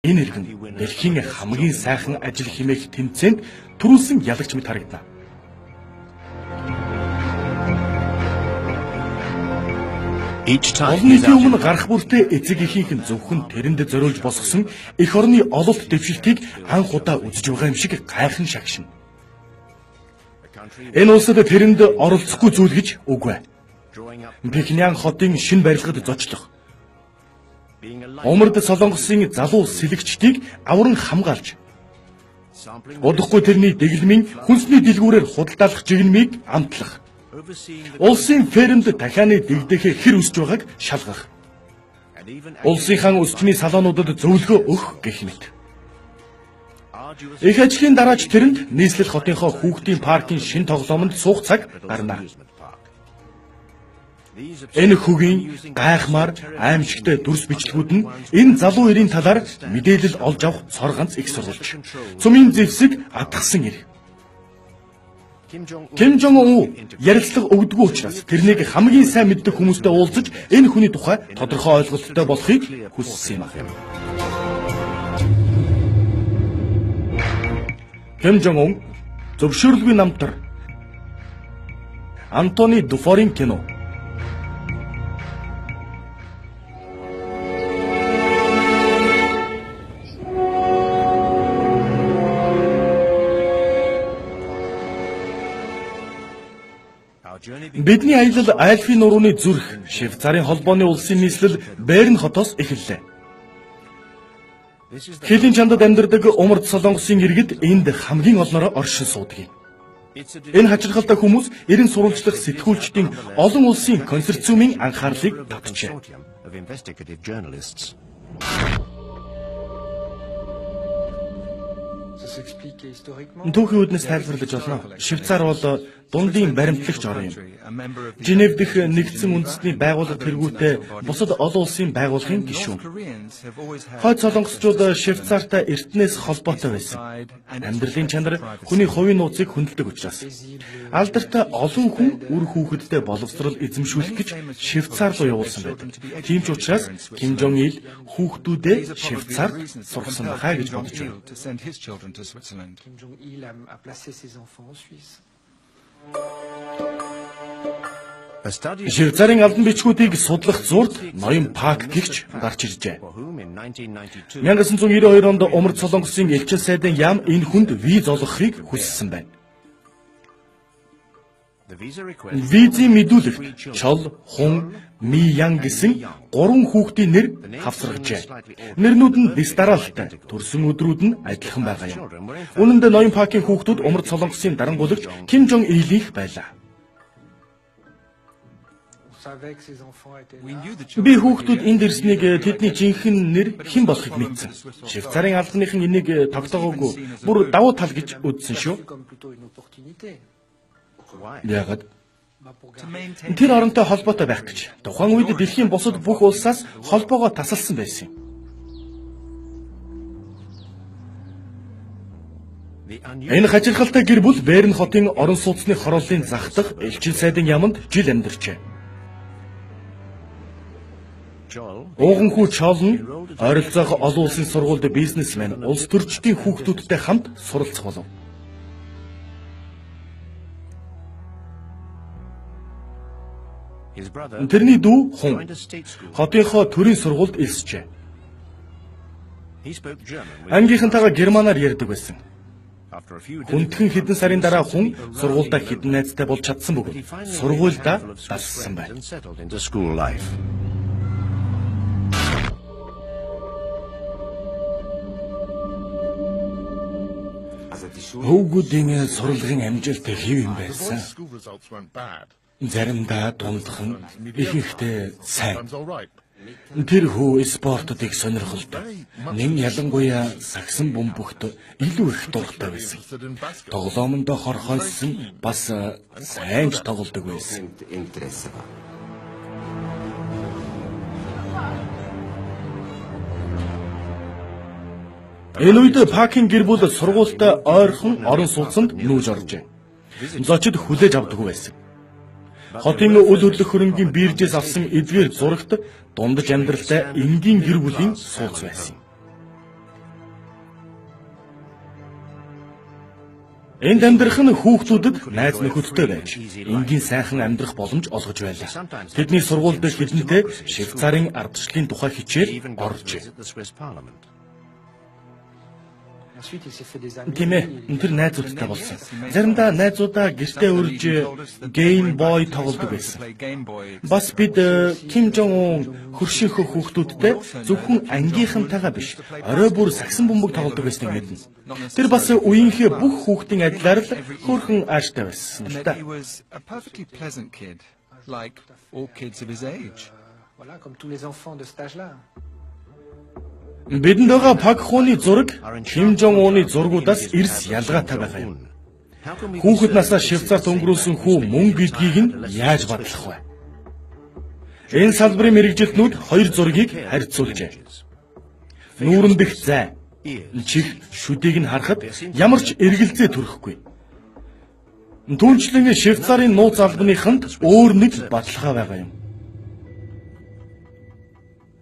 Энэ иргэн дэлхийн хамгийн сайхан ажил хэмээх тэмцээнд төрүүлсэн ялагч мэт харагдана. Олонний өмнө гарах бүртээ эцэг эхийнхэн зөвхөн тэрэнд зориулж босгосон эх орны ололт дэвшилтийг анх удаа үзэж байгаа юм шиг гайхан шагшина. Энэ улсад тэрэнд оролцохгүй зүйл гэж үгүй. Пекинян хотын шинэ барилгад зочлох. Умард Солонгосын залуу сэлэгчдийг авран хамгаалж, удахгүй тэрний дэглэмийн хүнсний дэлгүүрээр худалдаалах жигнэмийг амтлах, улсын фермд дахианы дэгдэхээ хэр өсөж байгааг шалгах, улсынхаа өсчмийн салоонуудад зөвлөгөө өгөх гэх мэт. Их ажлын дараач тэрэнд нийслэл хотынхоо хүүхдийн паркын шинэ тоглоомонд суух цаг гарна. Энэ хүүгийн гайхмаар аимшигтай дүрс бичлэгүүд нь энэ залуу эрийн талаар мэдээлэл олж авах цор ганц их сурвалж. Цөмийн зэвсэг атгсан ир. Ким Жон Ун ярилцлага өгдөггүй учраас тэрнийг хамгийн сайн мэддэг хүмүүстэй уулзаж энэ хүний тухай тодорхой ойлголттой болохыг хүссэн юм. Ким Жон Ун зөвшөөрлгүй намтар Антони Дуфорийн кино. Бидний аялал Альфи нурууны зүрх Швейцарын холбооны улсын нийслэл Берн хотоос эхэллээ. Хэлийн чандад амьдардаг умард Солонгосын иргэд энд хамгийн олноороо оршин суудаг юм. Энэ хачирхалтай хүмүүс эрен сурвалжлах сэтгүүлчдийн олон улсын консорциумын анхаарлыг татжээ. Түүхийн үднэс тайлбарлаж болно. Швейцар бол дундын баримтлагч орн юм. Женев дэх нэгдсэн үндэсний байгууллага тэргүүтээ бусад олон улсын байгууллагын гишүүн. Хойд солонгосчууд Швейцартай эртнээс холбоотой байсан. Амьдралын чанар хүний хувийн нууцыг хүндэлдэг учраас алдартай олон хүн үр хүүхэдтэй боловсрол эзэмшүүлэх гэж Швейцар руу явуулсан байдаг. Тийм ч учраас Ким Жон Ил хүүхдүүдээ Швейцарт сургасан байхаа гэж бодож байна. Kim Jong-il a placé ses enfants en Suisse. Швейцарын албан бичгүүдийг судлах зурд ноён Пак гэгч гарч иржээ. 1992 онд умард Солонгосын элчин сайдын яам энэ хүнд виз олгохыг хүссэн байна. Визийн мэдүүлэгт Чол, Хун, Ми Ян гэсэн 3 хүүхдийн нэр хавсрагжээ. Нэрнүүд нь дистаралтай, төрсөн өдрүүд нь адилхан байгаа юм. Үнэн дээр ноён Пакийн хүүхдүүд умард Солонгосын дарангуулагч Ким Жон Илийнх байлаа. Би хүүхдүүд энд ирснийг тэдний жинхэнэ нэр хэн болохыг мэдсэн. Швейцарын албаныхан энийг тогтоогоогүй бүр давуу тал гэж үзсэн шүү. Яагаад? Тэр оронтой холбоотой байх гэж. Тухайн үед дэлхийн бусад бүх улсаас холбоогоо тасалсан байсан юм. Энэ хачирхалтай гэр бүл Берн хотын орон сууцны хорооллын зах дах элчин сайдын яамд жил амьдарчээ. Ууган хүү Чол нь ойролцоох олон улсын сургуульд бизнесмен, улс төрчдийн хүүхдүүдтэй хамт суралцах болов. Тэрний дүү Хун хотынхоо төрийн сургуульд элсжээ. Ангийнхантайгаа германаар ярьдаг байсан. Хүндхэн хэдэн сарын дараа Хун сургуульдаа хэдэн найзтай болж чадсан бөгөөд сургуульдаа дассан байна. Хөвгүүдийн сурлагын амжилт хэв юм байсан. Заримдаа дундхан, ихэнхдээ сайн. Тэр хүү спортуудыг сонирхолтой. Нэн ялангуяа сагсан бөмбөгт илүү их дуртай байсан. Тоглоомондоо хорхойсон бас сайн ч тоглодог байсан. Энэ үед Пакийн гэр бүл сургуультай ойрхон орон сууцанд нүүж оржээ. Зочид хүлээж авдаггүй байсан. Хотын үл хөдлөх хөрөнгийн биержээс авсан эдгээр зурагт дундаж амьдралтай энгийн гэр бүлийн сууц байсан. Энд амьдрах нь хүүхдүүдэд найз нөхөдтэй байж, энгийн сайхан амьдрах боломж олгож байлаа. Тэдний сургууль дэх хэдэнтэй Швейцарын ардчлалын тухай хичээл оржээ. Тийм ээ, тэр найзуудтай болсон. Заримдаа найзуудаа гэртээ урьж Game Boy тоглодог байсан. Бас бид Ким Жон Ун хөршийнхөө хүүхдүүдтэй зөвхөн ангийнхантайгаа биш, орой бүр сагсан бөмбөг тоглодог байсныг мэднэ. Тэр бас үеийнхээ бүх хүүхдийн адилаар л хөөрхөн ааштай байсан л да. Voilà, comme tous les enfants de cet âge-là. Бидэнд байгаа Пак Хуны зураг Ким Жон Уны зургуудаас эрс ялгаатай байгаа юм. Хүүхэд насаа Швейцарт өнгөрүүлсэн хүү мөн гэдгийг нь яаж батлах вэ? Энэ салбарын мэрэгжилтнүүд хоёр зургийг харьцуулжээ. Нүүрэн дэх зай, чих, шүдийг нь харахад ямар ч эргэлзээ төрөхгүй. Түүнчлэн Швейцарын нууц албаныханд өөр нэг баталгаа байгаа юм.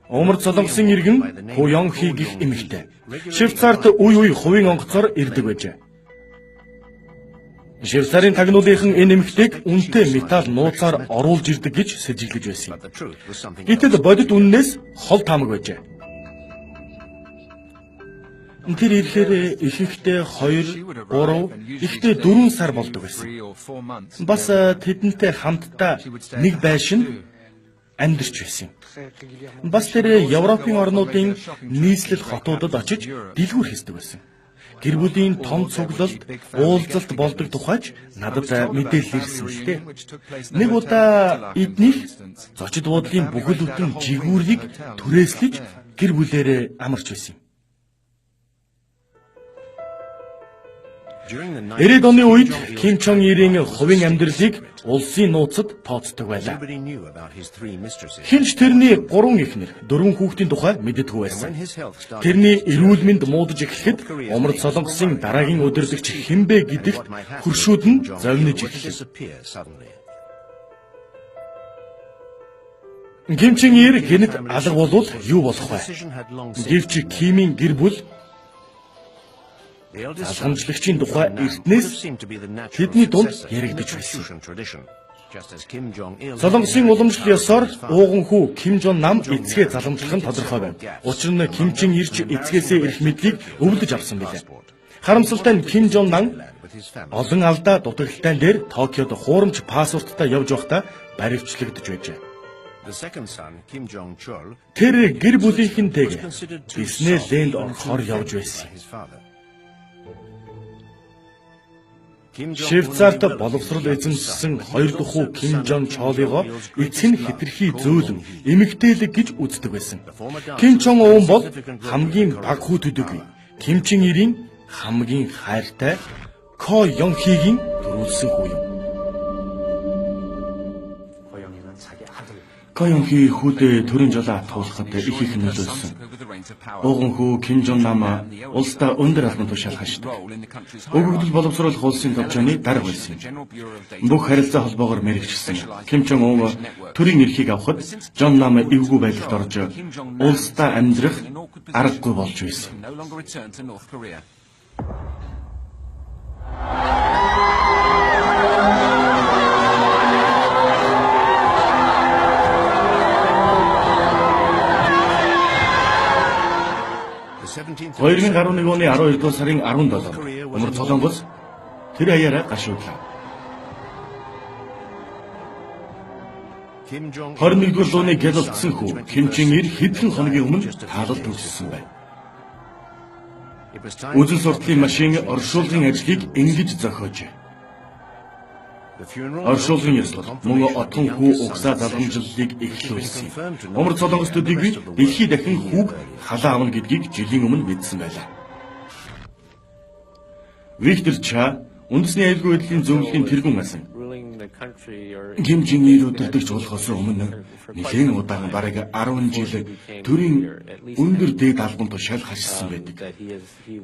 Умар Солонгосын иргэн Ху Ёнхи гэх эмэгтэй. Швейцарт үе хувийн онгоцоор ирдэг байжээ. Швейцарын тагнуулынхан энэ эмэгтэйг үнэтэй металл нууцаар оруулж ирдэг гэж сэжиглэж байсан юм. Гэтэл бодит үннээс хол таамаг байжээ. Тэр ирэхээр ихэнхдээ 2, 3, ихтэй 4 сар болдог байсан. Бас тэдэнтэй хамтдаа нэг байшин амьдарч байсан юм. Бас тэр Европын орнуудын нийслэл хотуудад очиж дэлгүүр хийдэг байсан. Гэр бүлийн том цуглалд, уулзалт болдог тухайч надад мэдээлэл ирсэн л дээ. Нэг удаа эднийх зочид буудлын бүхэл бүтэн жигүүрийг түрээслэж гэр бүлээрээ амарч байсан юм. 90-ад оны үед Ким Чон Ирийн хувийн амьдралыг улсын нууцад тооцдог байлаа. Хинч тэрний 3 эхнэр, 4 хүүхдийн тухай мэддэггүй байсан. Тэрний эрүүл мэнд муудаж эхлэхэд Умар Солонгосын дараагийн удирдагч хинбэ гэдэгт хөршүүд нь зовниж эхэллээ. Ким Чон Ир гэнэт алга болвол юу болох вэ? Гэвч Кимийн гэр бүл залхамжлагчийн тухай эртнээс тэдний дунд яригдж байсан. Солонгосын уламжлал ёсоор ууган хүү Ким Жон нам эцгээ заламжлах нь тодорхой байна. Учир нь Ким Чин ирж эцгээсээ ирэх мэдлийг өвлөж авсан билээ. Харамсалтай нь Ким Жон нам олон алдаа дутагдaltaан дээр Токиод хуурамч паспорттай явж байхдаа баривчлагдж байжээ. Тэр гэр бүлийнхэнтэйгээ Диснейленд орохоор явж байсан. Швейцарт боловсрол эзэмшсэн 2 дахь хүү Ким Жон Чолыгоо эцэг нь хэтэрхий зөөлөн эмэгтэйлэг гэж үздэг байсан. Ким Чон Ун бол хамгийн баг хүү төдийгүй Ким Чин Ирийн хамгийн хайртай Ко Ёнхигийн төрүүлсэн хүү юм. Ко Ёнхи хүүдээ төрийн жолоо туулахад их нөлөөлсөн. Ууган хүү Ким Жон нам улсдаа өндөр албан тушаал хашдаг. Өгөгдөл боловсруулах улсын төвчөний дарга байсан. Бүх харилцаа холбоогоор мэрэгчсэн. Ким Чон Ун төрийн эрхийг авахд Жон нам эвгүй байдалд орж улсдаа амьдрах аргагүй болж байсан. Хоёрын 11 оны 12 дугаар сарын 17-нд Умар Солонгос тэр хаяараа гашуудлаа. 21-р лууны гялалтсан хүү Ким Чин Ир хэдхэн хоногийн өмнө таалал төгссөн байна. Үзэл сурталын машин оршуулгын ажлыг ингэж зохиожээ. Оршуулгын ёслол мөн отгон хүү угсаа заламжлалыг эхлүүлсэн. Умар Солонгос төдийгүй дэлхий дахин хүүг халаа авна гэдгийг жилийн өмнө мэдсэн байлаа. Виктор Ча үндэсний аюулгүй байдлын зөвлөлийн тэргүүн асан. Ким Чин Ир удирдагч болохоос өмнө нэгэн удаан бараг 10 жил төрийн өндөр дээд албан тушаал хашсан байдаг.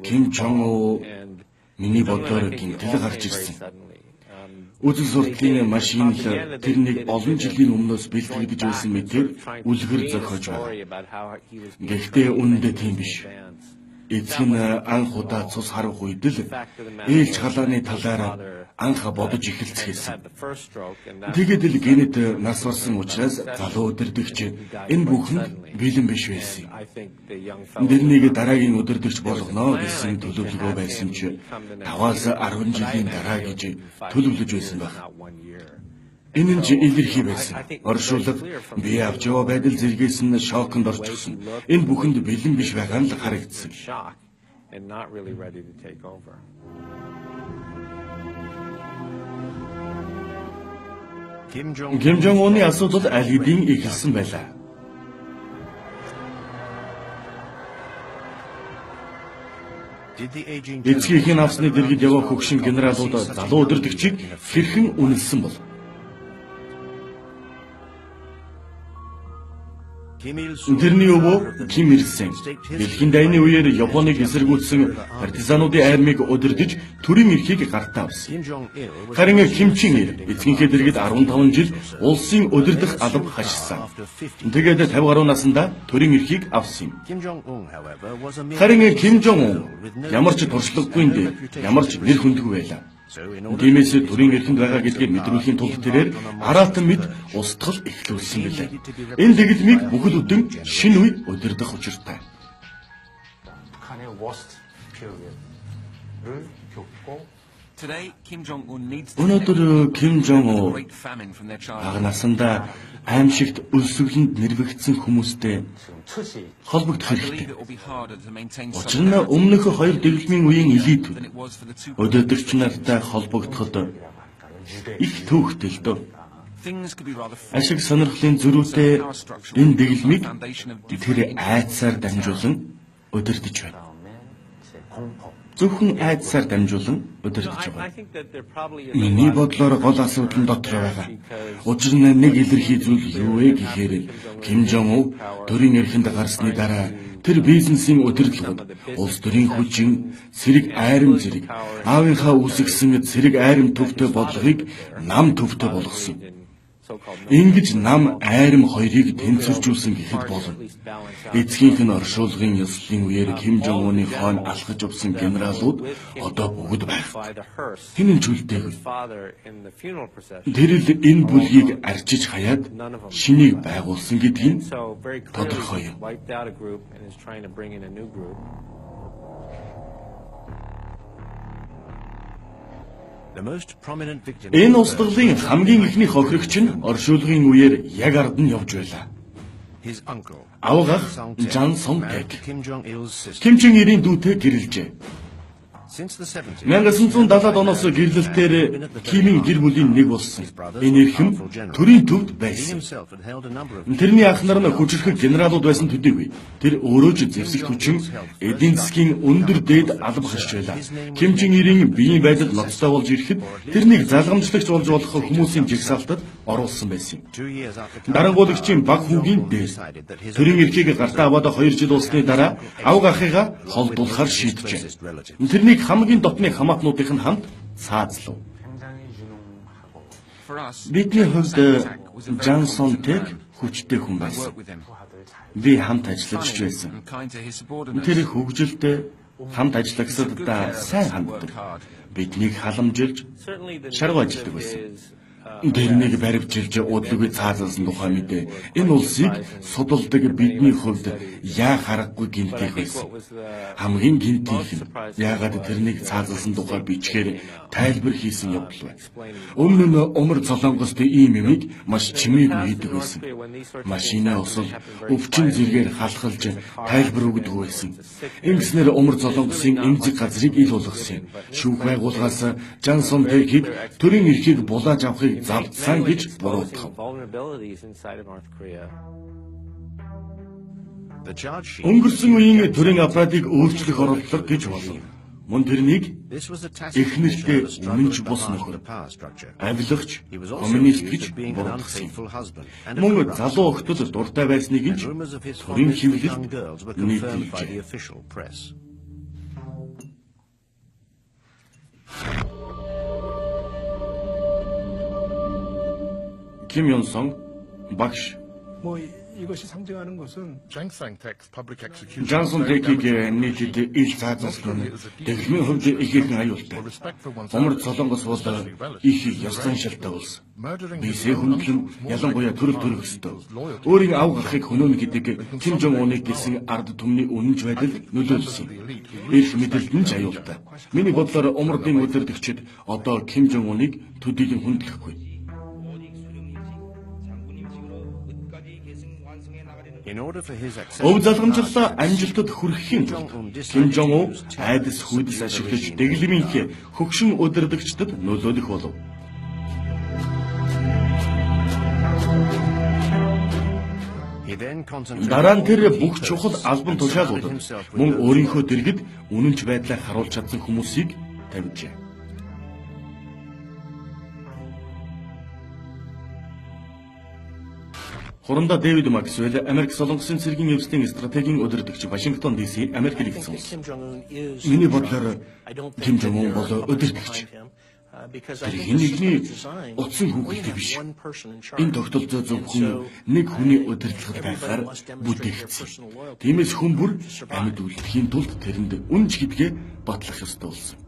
Ким Чон Ун миний бодлоор гинтэл гарч ирсэн. Үзэл сурталын машин л тэрнийг олон жилийн өмнөөс бэлтгэж байсан мэтээр үлгэр зохиож байна. Гэхдээ үнэндээ тийм биш. Эцэг нь анх удаа цус харах үед л ээлж халааны талаар анх бодож эхэлцгээсэн. Тэгээд л гинэд нас барсан учраас залуу өдөрдөгч энэ бүхэнд бэлэн биш байсан. Дэрнийг дараагийн өдөрдөгч болгоно гэсэн төлөвлөгөө байсан ч 5-аас 10 жилийн дараа гэж төлөвлөж байсан байх. Энэ нь илэрхий байсан. Оршуулга бие авч яваа байдал зэргээс нь шоконд орчихсон. Энэ бүхэнд бэлэн биш байгаа нь л харагдсан. Ким Жонг Уны асуудал аль хэдийн эхэлсэн байлаа. Эцгийнх нь авсны дэргэд яваа хөгшин генералууд залуу өдөрдөгчийг хэрхэн үнэлсэн бол? Тэрний өвөө Ким Ил Сен дэлхийн дайны үеэр Японыг эсэргүүцсэн партизануудын армийг удирдах төрийн эрхийг гартаа авсан. Харин Ким Чен Ир эцгийнхээ дэргэд 15 жил улсын удирдах алба хашсан. Тэгээд 50 гаруй наснда төрийн эрхийг авсан юм. Харин Ким Жонг Ун ямар ч туршлагагүй ямар ч нэр хүндгүй байлаа. Тиймээс төрийн эрхэнд байгаа гэдгийг мэдрүүлэхийн тулд тэрээр араатан мэд устгал эхлүүлсэн билээ. Энэ дэглэмийг бүхэл өдөн шинэ үе удирдах учиртай. Өнөөдөр Ким Жонг Ун бага насандаа аимшигт өлсгөлөнд нэрвэгдсэн хүмүүстэй холбогдох хэрэгтэй. Учир нь өмнөх хоёр дэглэмийн үеийн элитүүд өдөртөгч нартай холбогдоход их төвхтэй л дөө. Ашиг сонирхлын зөрүүтэй энэ дэглэмийг тэр айдсаар дамжуулан удирдах байна. Зөвхөн айдсаар дамжуулан удирдах байгаа. Миний бодлоор гол асуудал нь дотор байгаа. Учир нь нэг илэрхий зүйл юу вэ гэхээр Ким Жонг Ун төрийн эрхэнд гарсны дараа тэр бизнесийн удирдлагад улс төрийн хүчин, цэрэг айрам зэрэг аавынхаа үүсгэсэн цэрэг айрам төвтэй бодлогыг нам төвтэй болгосон. Ингэж нам айрам хоёрыг тэнцвэржүүлсэн гэхэд болно. Эцгийнх нь оршуулгын ёслолын үеэр Ким Жонг Уны хойно алхаж явсан генералууд одоо бүгд байх. Хэн ч үлдээгүй. Тэр л энэ бүлгийг арчиж хаяад шинийг байгуулсан гэдгийг тодорхой юм. Энэ устгалын хамгийн ихний хохирогч нь оршуулгын үеэр яг ард нь явж байлаа. Авгах Жан Сон Тэк Ким Чен Ирийн дүүтэй гэрэлжээ. 1970-ад оноос гэрлэлтээр Кимийн гэр бүлийн нэг болсон. Энэ эрхэм төрийн төвд байсан. Тэрний ах нар нь хүчрхэг генералууд байсан төдийгүй тэр өөрөө ч зэвсэгт хүчин эдийн засгийн өндөр дээд алба хашж байлаа. Ким Чен Ирийн биеийн байдал ноцтой болж ирэхэд тэрнийг залгамжлагч болж болох хүмүүсийн жигсаалтад оруулсан байсан юм. Дарангуулагчийн баг хүүгийн дээд төрийн эрхийг гартаа аваад 2 жил болсны дараа авгахыгаа холдуулахар шийджээ. Тэрнийг хамгийн дотны хамаатнуудын хамт цаазлав. Бидний хувьд Жан Сон Тэк хүчтэй хүн байсан. Би хамт ажиллаж байсан. Тэр хөгжилтэй хамт ажиллагсадаа сайн ханддаг. Биднийг халамжилж, шаргуу ажилладаг байсан. Тэрнийг баривчилж удалгүй цаазалсан тухай мэдээ. Энэ улсыг судалдаг бидний хувьд яа харахгүй гинтих байсан. Хамгийн гинтих нь яагаад тэрнийг цаазалсан тухай бичгээр тайлбар хийсэн явдал байна. Өмнө нь умар Солонгост ийм юмыг маш чимээгүй хийдэг байсан. Машины усал өвчин зэргээр халахалж тайлбар өгдөг байсан. Ингэснээр умар Солонгосын эмзэг газрыг ил болгосон юм. Шүүх байгууллагаас Жан Сон Тэкийг төрийн эрхийг булааж авахыг завдсан гэж буруутгав. Өнгөрсөн үеийн төрийн аппаратыг өөрчлөх оролдлого гэж болно. Мөн тэрнийг эхнэртэй өмнөж бус нөхөр, авилагч, коммунист гэж буруутгасан юм. Мөн залуу охтод дуртай байсныг нь төрийн хэвлэлд нийтэлжээ. Ким Ён Сон багш 이것이 상징하는 것은 Жансон Дэкийг нийтэд ил заазсан нь дэлхийн хувьд ихээхэн аюултай. Умард Солонгос бол их ёслон шилтэй улс. Бисээ хүндлэн ялангуяа төрөл төрөх ёстой. Өөрийн ав гарахыг хөнөөнө гэдэг Ким Жон Уныг гэсэн ард түмний үнэнч байдал нөлөөлсөн. Эрх мэдэлд нь ч аюултай. Миний бодлоор умардын удирдагчид одоо Ким Жон Уныг төдийлөн хүндлэхгүй. Өв залгамжлалаа амжилтад хүрэхийн тулд Ким Жон Un айдас хүйдэс ашиглаж дэглэмийнхээ хөгшин удирдагчдад нөлөөлөх болов. Дараа нь тэр бүх чухал албан тушаалуудад мөн өөрийнхөө дэргэд үнэнч байдлаа харуулж чадсан хүмүүсийг тавьжээ. Хурандаа Дэвид Максвелл Америк Солонгосын цэргийн өвсдийн стратегийн удирдагч Вашингтон DC Америк нэгдсэн улс. Миний бодлоор Ким Жон Un бол удирдагч. Тэр хэн нэгний утсан хүүхэлтэй биш. Энэ тогтолцоо зөвхөн нэг хүний удирдлагад байхаар бүтээгдсэн. Тиймээс хүн бүр амьд үлдэхийн тулд тэрэнд үнж гэдгээ батлах ёстой болсон.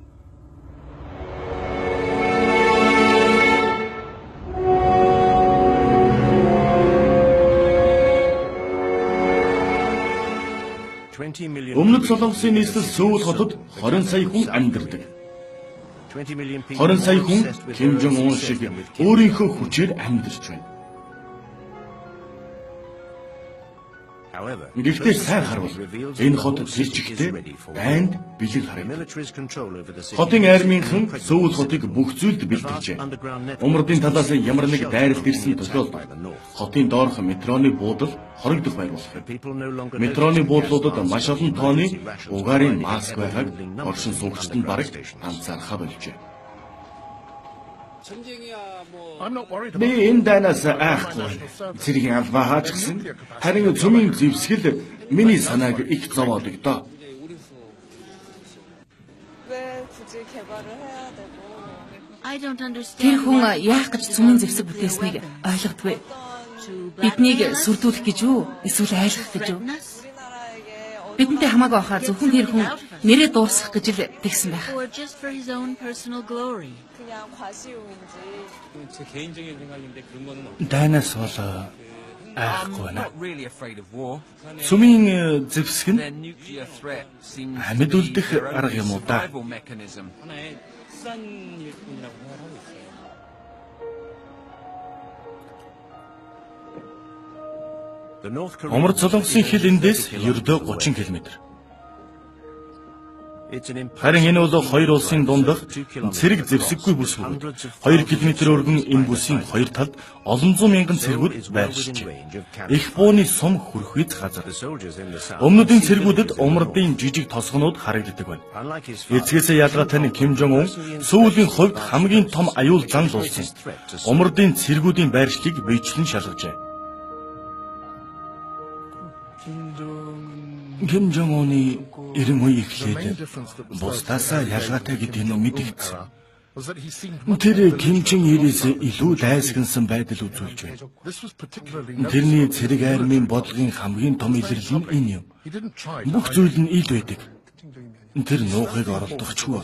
Өмнөд Солонгосын нийслэл Сөүл хотод 20 сая хүн амьдардаг. 20 сая хүн Ким Жон Un шиг өөрийнхөө хүчээр амьдарч байна. Гэхдээ сайн харвал энэ хот жижигтэй дайнд бэлэг харагдав. Хотын армийнхан Сөүл хотыг бүх зүйлд бэлтгэжээ. Умардын талаас ямар нэг дайралт ирсэн тохиолдолд хотын доорх метроны буудал хоригдох байрлуулах. Метроны буудлуудад маш олон тооны угаарын маск байгааг оршин суугчид нь бараг анзаархаа болжээ. Би энэ дайнаас айхгүй. Цэргийн албаа хаачихсан. Харин цөмийн зэвсгэл миний санааг их зовоодог доо. Тэр хүн яах гэж цөмийн зэвсэг бүтээснийг ойлгодгүй. Биднийг сүрдүүлэх гэж үү? Эсвэл айлгах гэж үү? Бидэнтэй хамаагүй байхаар зөвхөн тэр хүн нэрээ дуусгах гэж л тэгсэн байх. Дайнаас бол айхгүй байна. Цөмийн зэвсэг нь амьд үлдэх арга юм уу да? Умард Солонгосын хил эндээс ердөө 30 км. Харин энэ бол хоёр улсын дундах цэрэг зэвсэггүй бүс бөгөөд 2 км өргөн энэ бүсийн хоёр талд олон зуун мянган цэргүүд байршижээ. Их бууны сум хүрхүйц газар. Өмнөдийн цэргүүдэд умардын жижиг тосгонууд харагддаг байна. Эцгээсээ ялгаатай нь Ким Жон Un Сөүлийн хувьд хамгийн том аюул зан болсон. Умардын цэргүүдийн байршлыг биечлэн шалгажээ. Ким Жон Уны 90 үе эхлээд бусдаасаа ялгаатай гэдгийг мэдэгдсэн. Тэр Ким Чен Ирээс илүү дайсагнсан байдал үзүүлж байна. Тэрний цэрэг армийн бодлогын хамгийн том илэрлэл нь энэ юм. Бүх зүйл нь ил байдаг. Тэр нуухыг оролдохчгүй.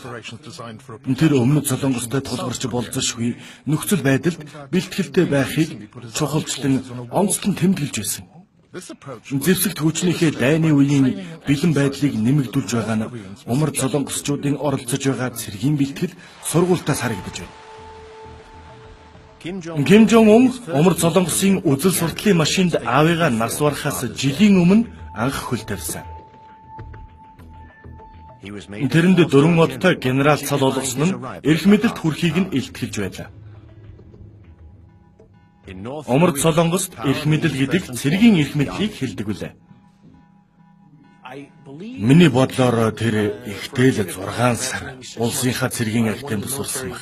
Тэр өмнөд Солонгостой тулгарч болзошгүй нөхцөл байдалд бэлтгэлтэй байхыг чухалчлан онцлон тэмдэглэж байсан. Зэвсэгт хүчнийхээ дайны үеийн бэлэн байдлыг нэмэгдүүлж байгаа нь умард солонгосчуудын оролцож байгаа цэргийн бэлтгэл сургуультаас харагдаж байна. Ким Жон Un умард солонгосын үзэл сурталын машинд аавыгаа нас барахаас жилийн өмнө анх хөл тавьсан. Тэрэнд 4 модтой генерал цал олгосон нь эрх мэдэлд хүрэхийг нь илтгэлж байлаа. Умард Солонгост эрх мэдэл гэдэг цэргийн эрх мэдлийг хэлдэг үлээ. Миний бодлоор тэр ихтэй л 6 сар улсынхаа цэргийн агентд сурсан баг.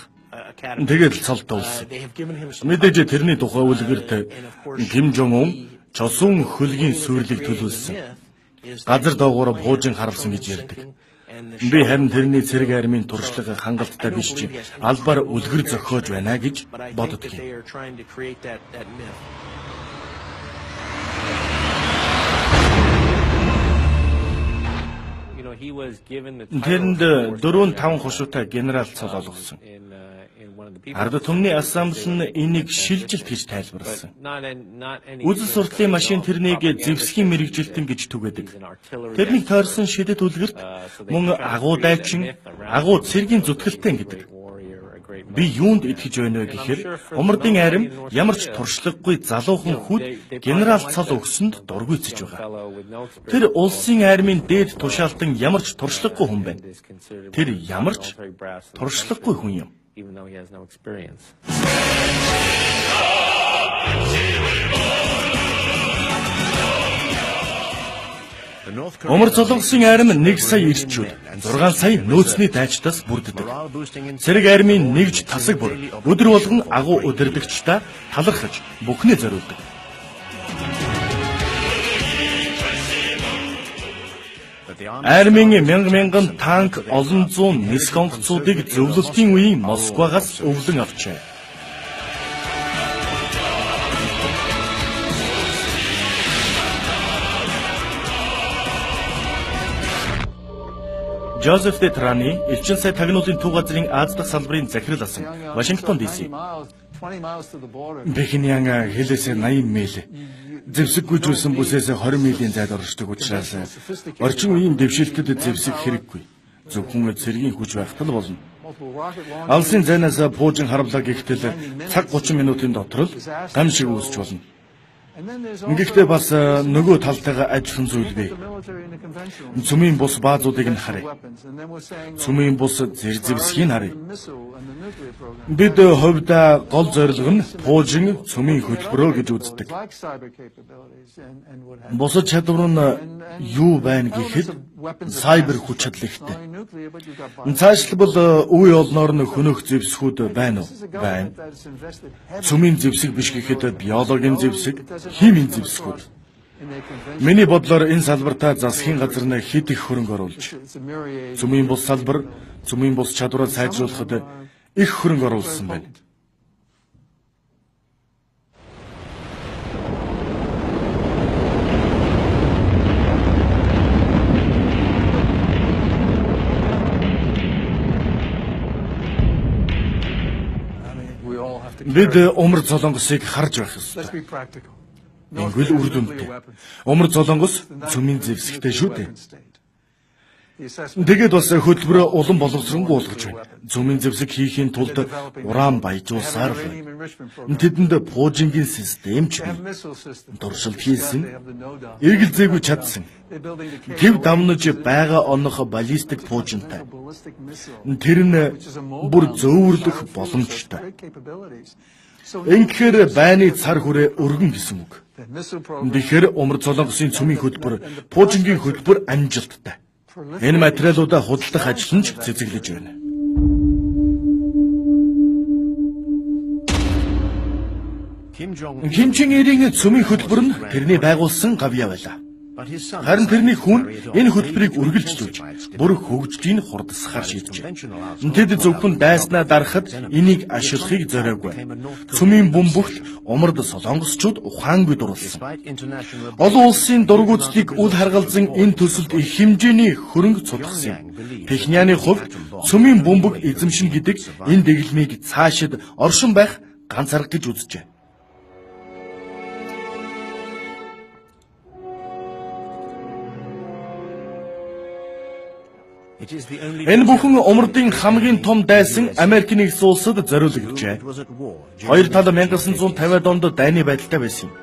Тэгээд цолтой улс. Мэдээж тэрний тухай үлгэрт Ким Жон Un чосон хөлгийн сүрлийг төлөвлөсөн. Газар доогуур буужин харавсан гэж ярьдаг. Би харин тэрний цэрэг армийн туршлага хангалттай биш чи албаар үлгэр зохиож байна гэж боддог юм. Тэрэнд 4-5 хушуутай генерал цол олгосон. Ард түмний ассамбле нь энийг шилжилт гэж тайлбарласан. Үзэл суртлын машин тэрнийг зэвсгийн мэрэгжилтэн гэж түгээдэг. Тэрнийг тойрсон шидэт үлгэрт мөн агуу дайчин, агуу цэргийн зүтгэлтэн гэдэг. Би юунд итгэж байна вэ гэхээр умардын арим ямар ч туршлагагүй залуухан хүд генерал цол өгсөнд дургүйцэж байгаа. Тэр улсын армийн дээд тушаалтан ямар ч туршлагагүй хүн байна. Тэр ямар ч туршлагагүй хүн юм. Умар цолонгосын арим 1 сая ирчүүд 6 сая нөөцний дайчдаас бүрддэг. Цэрэг армийн нэгж тасаг бүр өдөр болгон агуу удирдагчдаа талархаж бүхнээ зориулдаг. Армийн мянган танк олон зуун нисэх онгоцуудыг зөвлөлтийн үеийн Москвагаас өвлөн авчээ. Жозеф Д. Трани элчин сая тагнуулын төв газрын Аз дахь салбарын захирал асан Вашингтон ДС. Пхеньян хэлээсээ 80 миль зэвсэггүйжүүлсэн бүсээс 20 милийн зайд оршдог учраас орчин үеийн дэвшилтэд зэвсэг хэрэггүй. Зөвхөн цэргийн хүч байхад л болно. Алсын зайнаас пуужин харамлаа гэхтэл цаг 30 минутын дотор л гам шиг үүсч болно. Гэхдээ бас нөгөө талтайгаа ажихан зүйл бий. Цүмийн бус баазуудыг нь харъя. Цүмийн бус зэвсгийг нь харъя. Бид хувьдаа гол зорилго нь пуужин цүмийн хөтөлбөрөө гэж үздэг. Бусад чадвар нь юу байна гэхэд сайбер хүч чадал ихтэй. Цаашлбал үе олноор нь хөнөөх зэвсгүүд байна уу? Байна. Цүмийн зэвсэг биш гэхэд биологийн зэвсэг, химийн зэвсгүүд. Миний бодлоор энэ салбартаа засгийн газар нь хэд их хөрөнгө оруулж, цүмийн бус салбар, цүмийн бус чадвараа сайжруулахад их хөрөнгө оруулсан байна. Бид умар золонгосыг харж байх ёстой. Ингүүл үр дүнтэй. Умар золонгос цөмийн зэвсэгтэй шүү дээ. Тэгээд бас хөтөлбөрөө улам боловсронгуй болгож байна. Цөмийн зэвсэг хийхийн тулд уран баяжуулсаар байна. Тэдэнд пуужингийн систем ч бий. Дуршилт хийсэн, эргэлзээгүй чадсан. Тэв дамнаж байгаа онох баллистик пуужинтай. Тэр нь бүр зөөвөрлөх боломжтой. Ингэхээр байны цар хүрээ өргөн гэсэн үг. Тэгэхээр умар золонгосын цөмийн хөтөлбөр, пуужингийн хөтөлбөр амжилттай. Энэ материалуудаа худалдах ажил нь ч цэцэглэж байна. Ким Чен Ирийн цөмийн хөтөлбөр нь тэрний байгуулсан гавьяа байлаа. Харин тэрний хүн энэ хөтөлбөрийг үргэлжлүүлж, бүр хөгждгийг хурдсахаар шийджээ. Тэд зөвхөн дайснаа дарахад энийг ашиглахыг зориогүй. Цөмийн бөмбөгт умард солонгосчууд ухаангүй дурласан. Олон улсын дургүйцлийг үл харгалзан энэ төсөлд их хэмжээний хөрөнгө цутгасан юм. Пхеньяны хувьд цөмийн бөмбөг эзэмшин гэдэг энэ дэглэмийг цаашид оршин байх ганц арга гэж үзжээ. Энэ бүхэн умардын хамгийн том дайсан Америкийн нэгдсэн улсад зориулагджээ. Хоёр тал 1950-ад онд дайны байдалтай байсан юм.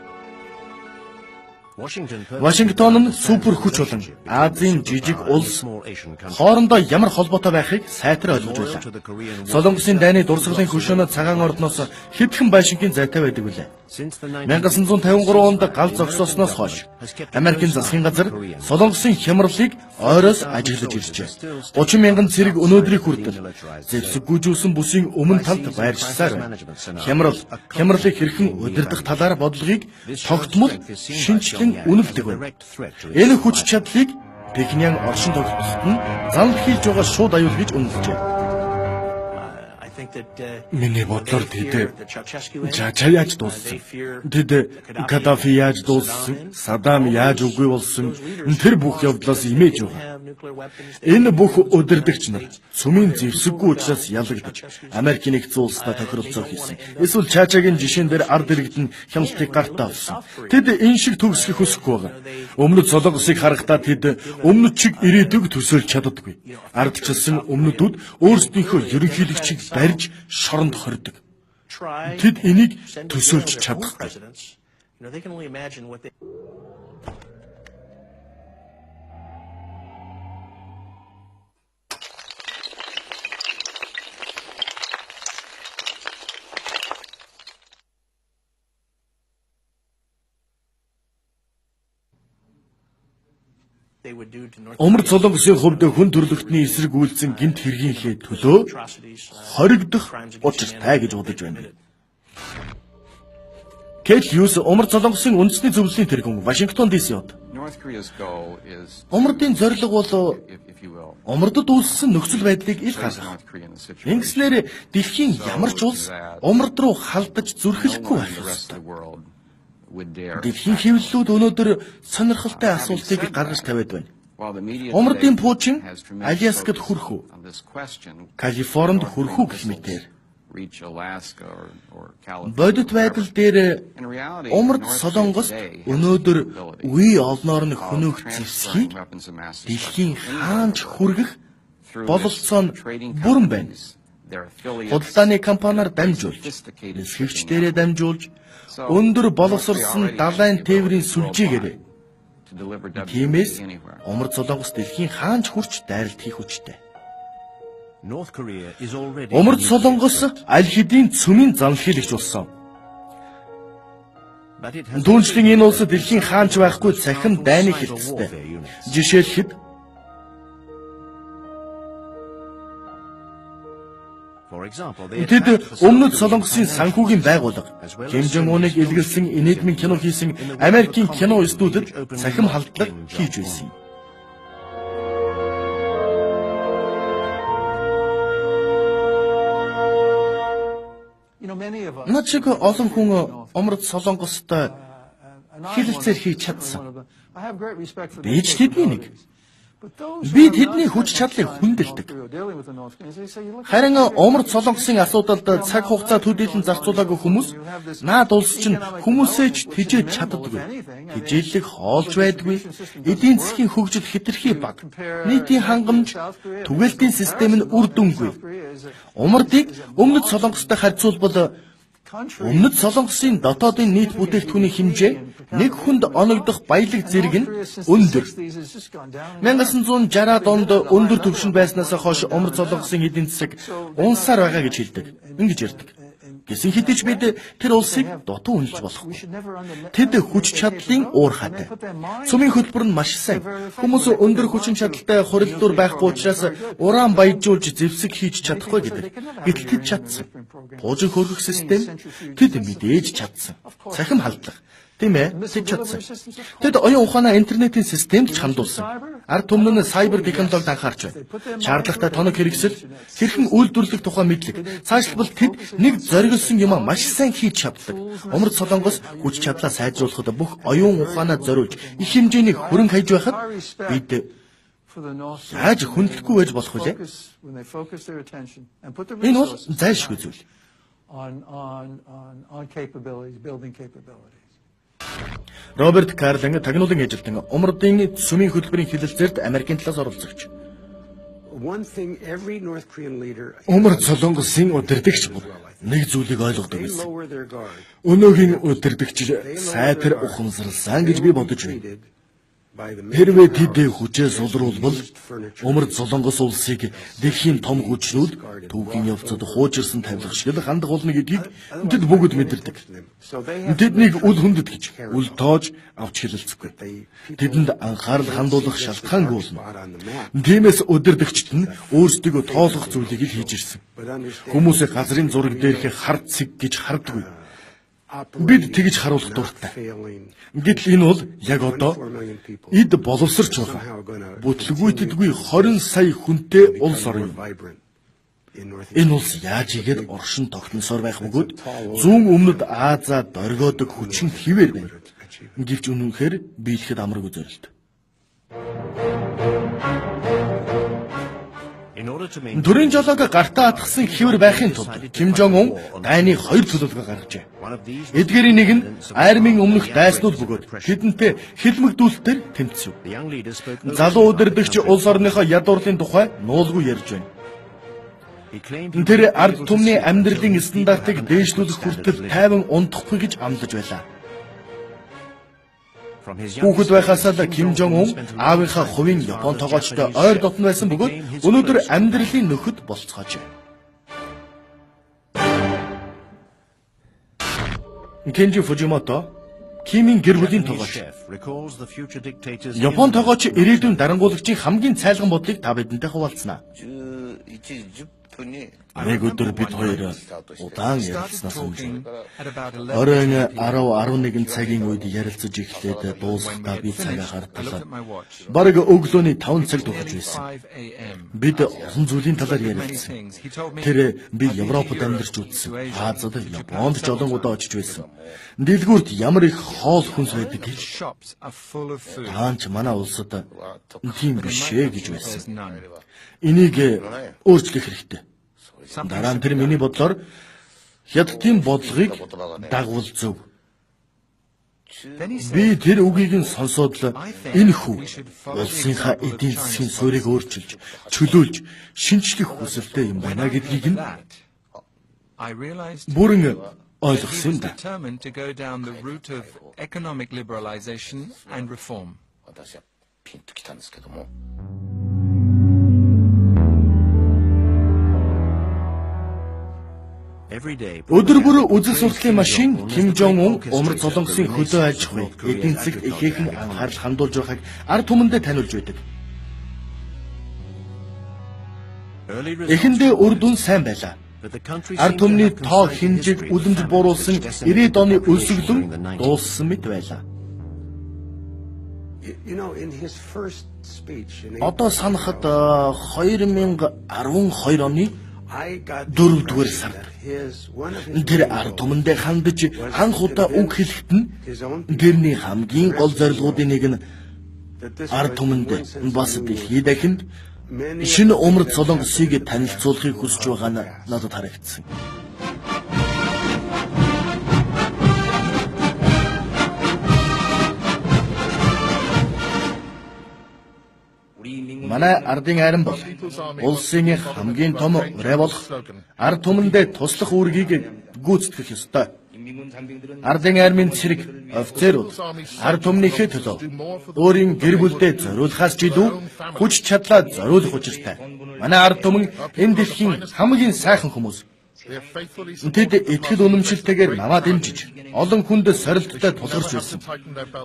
Вашингтон нь супер хүч болон Азийн жижиг улс хоорондоо ямар холбоотой байхыг сайтар ойлгож байлаа. Солонгосын дайны дурсгалын хөшөөнө цагаан ордноос хэдхэн байшингийн зайтай байдаг билээ. 1953 онд гал зогсоосноос хойш Америкийн засгийн газар Солонгосын хямралыг ойроос ажиглаж иржээ. 30 мянган цэрэг өнөөдрийг хүртэл зэвсэггүйжүүлсэн бүсийн өмнө талд байршсаар байна. Хямралыг хэрхэн удирдах талаар бодлогыг тогтмол шинжлэн үнэлдэг байна. Энэ хүч чадлыг Пхеньян оршин тогтнолд нь занл хийж байгаа шууд аюул гэж үнэлжээ. Миний бодлоор тэд Чача яаж дууссан? Тэд Каддафи яаж дууссан? Саддам яаж үгүй болсон? Тэр бүх явдлаас имэж байгаа. Энэ бүх удирдагч нар цөмийн зэвсэггүй учраас ялагдаж Америкийн нэгдсэн улстай тохиролцоо хийсэн. Эсвэл Чачагийн жишээн дээр ард иргэд нь хяналтыг гартаа авсан. Тэд энэ шиг төгсгөх хүсэхгүй байгаа. Өмнөд Солонгосыг харахтаа тэд өмнөд чиг ирээдүг төсөөлж чаддаггүй. Ардчилсан өмнөдүүд өөрсдийнхөө ерөнхийлөгчийг барьж шоронд хордог. Тэд энийг төсөөлж чадахгүй. Умар Солонгосын хувьд хүн төрлөختний эсрэг үйлдсэн гэмт хэргийнхээ төлөө хоригдох учиртай гэж бодож байна. Кэт Хьюз Умар Солонгосын үндэсний зөвлөлийн тэргүүн Вашингтон DC-д. Умардын зорилго бол Умардад үүссэн нөхцөл байдлыг ил харах. Ингэснээр дэлхийн ямар ч улс Умард руу халдаж зүрхлэхгүй байх ёстой. Дэлхийн хэвлэлүүд өнөөдөр сонирхолтой асуултыг гаргаж тавиад байна. Умардын пуучин Аляскад хүрэх үү? Калифорнид хүрэх үү гэх мэтээр. Бодит байдал дээр Умард Солонгост өнөөдөр үе олноор нь хөнөөх зэвсгийг дэлхийн хаанч хүргэх бололцоо нь бүрэн байна. Худалдааны компаниар дамжуулж, нисгэгчдэрээ дамжуулж, өндөр боловсролсон далайн тээврийн сүлжээгээр тиймээс Умар Солонгос дэлхийн хаанч хүрч дайралт хийх хүчтэй. Умар Солонгос аль хэдийн цөмийн занхилагч болсон. Түүнчлэн энэ улс дэлхийн хаанч байхгүй цахим дайны хэлтстэй. Жишээлхэд тэд өмнөд Солонгосын санхүүгийн байгууллага Ким Жон Уныг илгэлсэн инээдмийн кино хийсэн Америкийн кино студид цахим халдлага хийж байсан. Над шиг олон хүн Умард Солонгостой хэлэлцээр хийж чадсан. Би ч тэдний нэг. Би тэдний хүч чадлыг хүндэлдэг. Харин Умард Солонгосын асуудалд цаг хугацаа төдийлөн зарцуулаагүй хүмүүс наад улс чинь хүмүүсээ ч тэжээж чаддаггүй. Тэжээллэг хоолж байдаггүй. Эдийн засгийн хөгжил хэтэрхий бага. Нийтийн хангамж, түгээлтийн систем нь үр дүнгүй. Умардыг өмнөд Солонгостой харьцуулбал өмнөд Солонгосын дотоодын нийт бүтээгдэхүүний хэмжээ нэг хүнд оногдох баялаг зэрэг нь өндөр. 1960-аад онд өндөр түвшинд байснаас хойш Умар Солонгосын эдийн засаг унсаар байгаа гэж хэлдэг. Ингэж ярьдаг. Гэсэн хэдий ч бид тэр улсыг дутуу үнэлж болохгүй. Тэд хүч чадлын уурхайтай. Цөмийн хөтөлбөр нь маш сайн. Хүмүүс өндөр хүчин чадалтай хоригдуур байхгүй учраас уран баяжуулж зэвсэг хийж чадахгүй гэдэг. Гэтэл тэд чадсан. Буужин хөргөх систем тэд мэдээж чадсан. Цахим халдлага. Тийм ээ, тэд чадсан. Тэд оюун ухаанаа интернетийн системд ч хамдуулсан. Ард түмэн нь сайбер технологид анхаарч байна. Шаардлагатай тоног хэрэгсэл, хэрхэн үйлдвэрлэх тухай мэдлэг. Цаашлбал тэд нэг зориулсан юм маш сайн хийж чаддаг. Умард Солонгос хүч чадлаа сайжруулахад бүх оюун ухаанаа зориулж их хэмжээний хөрөнгө хайж байхад бид яаж хүндлэхгүй байж болох вэ? Энэ бол зайлшгүй зүйл. Роберт Карлин тагнуулын ажилтан Умардын цөмийн хөтөлбөрийн хэлэлцээрд Америкийн талаас оролцогч. Умард Солонгосын удирдагч бүр нэг зүйлийг ойлгодог байсан. Өнөөгийн удирдагч сайтар ухамсарласан гэж би бодож байна. Хэрвээ тэд хүчээ сулруулбал Умард Солонгос улсыг дэлхийн том хүчнүүд түүхийн явцад хуучирсан тавилах шиг хандах болно гэдгийг тэд бүгд мэдэрдэг. Тэднийг үл хүндэт гэж үл тоож авч хэлэлцэхгүй. Тэдэнд анхаарал хандуулах шалтгаангүй болно. Тиймээс удирдагчид нь өөрсдөө тоолох зүйлийг л хийж ирсэн. Хүмүүсээ газрын зураг дээрх хард цэг гэж хардаггүй. Бид тэгж харуулах дуртай. Гэтэл энэ бол яг одоо эд боловсрч байгаа. Бүтлгүйтэдгүй 20 сая хүнтэй улс орн юм. Энэ улс яаж игээд оршин тогтносоор байх бөгөөд зүүн өмнөд Азад оргиодог хүчин хിവэр байна. Гэвч үнэнхээр биелэхэд амаргүй зорилт. Төрийн жолоог гартаа атгсан хിവэр байхын тулд Ким Жон Ун дайны 2 төлөвлөгөө гаргажээ. Эдгээрийн нэг нь армийн өмнөх дайснууд бөгөөд тэдэнтэй хилмигдүүлэлтээр тэмцэв. Залуу удирдагч улс орныхоо ядуурлын тухай нуулгүй ярьж байна. Тэр ард түмний амьдралын стандартыг дээшлүүлэх хүртэл тайван унтахгүй гэж амлаж байлаа. Хүүхэд байхасаа л Ким Жон Ун аавынхаа хувийн Япон тоглогчтой ойр дотн байсан бөгөөд өнөөдөр амьдралын нөхөд болцгооч. Кенжи Фужимото Кимийн гэр бүлийн тоглогч. Япон тоглогч ирээдүйн дарангуулагчийн хамгийн цайлган бодлыг та бидэнтэй хуваалцсанаа. Нэг өдөр бид хоёр удаан ярилцсанаас өмнө 10-11 цагийн үед ярилцаж эхлээд дуусахдаа би цагаа хардлаа. Бараг өглөөний 5 цаг дуусаж байсан. Бид олон зүйлийн талаар ярилцсан. Тэр би Европод амьдарч үзсэн. Азад, Японд ч олон удаа очиж байсан. Дэлгүүрт ямар их хоол хүнс байдаг гэж. Таанч манай улсад тийм биш ээ гэж байсан. Энийг өөрчлөх хэрэгтэй. Дараа нь тэр миний бодлоор хятадын бодлогыг дагвал зөв. Би тэр үгийг нь сонсоод л энэ хүү улсынхаа эдийн засгийн суурийг өөрчилж, чөлөөлж, шинжлэх хүсэлтэй юм байна гэдгийг нь бүрэн ойлгосон да. Өдөр бүр үзэл сурталын машин Ким Жон Ун умар солонгосын хөдөө аж ахуй, эдийн засагт ихээхэн анхаарал хандуулж байгааг ард түмэндээ таниулж байдаг. Эхэндээ үр дүн сайн байлаа. Ард түмний тоо хэмжээг үлэмж бууруулсан 90 оны өлсгөлөн дууссан мэт байлаа. Одоо санахад 2012 оны 4-р сард тэр ард түмэндээ хандаж анх удаа үг хэлэхэд нь тэрний хамгийн гол зорилгоудын нэг нь ард түмэнд бас дэлхийд дахинд шинэ умард солонгосыг танилцуулахыг хүсэж байгаа нь надад харагдсан. Манай ардын арим бол улсын хамгийн том ураа болох ард түмэндээ туслах үүргийг гүйцэтгэх ёстой. Ардын армийн цэрэг, офицерууд ард түмнийхээ төлөө өөрийн гэр бүлдээ зориулахаас ч илүү хүч чадлаа зориулах учиртай. Манай ард түмэн энэ дэлхийн хамгийн сайхан хүмүүс. Тэд итгэл үнэмшилтэйгээр намаа дэмжиж, олон хүнд сорилттой тулгарч байсан.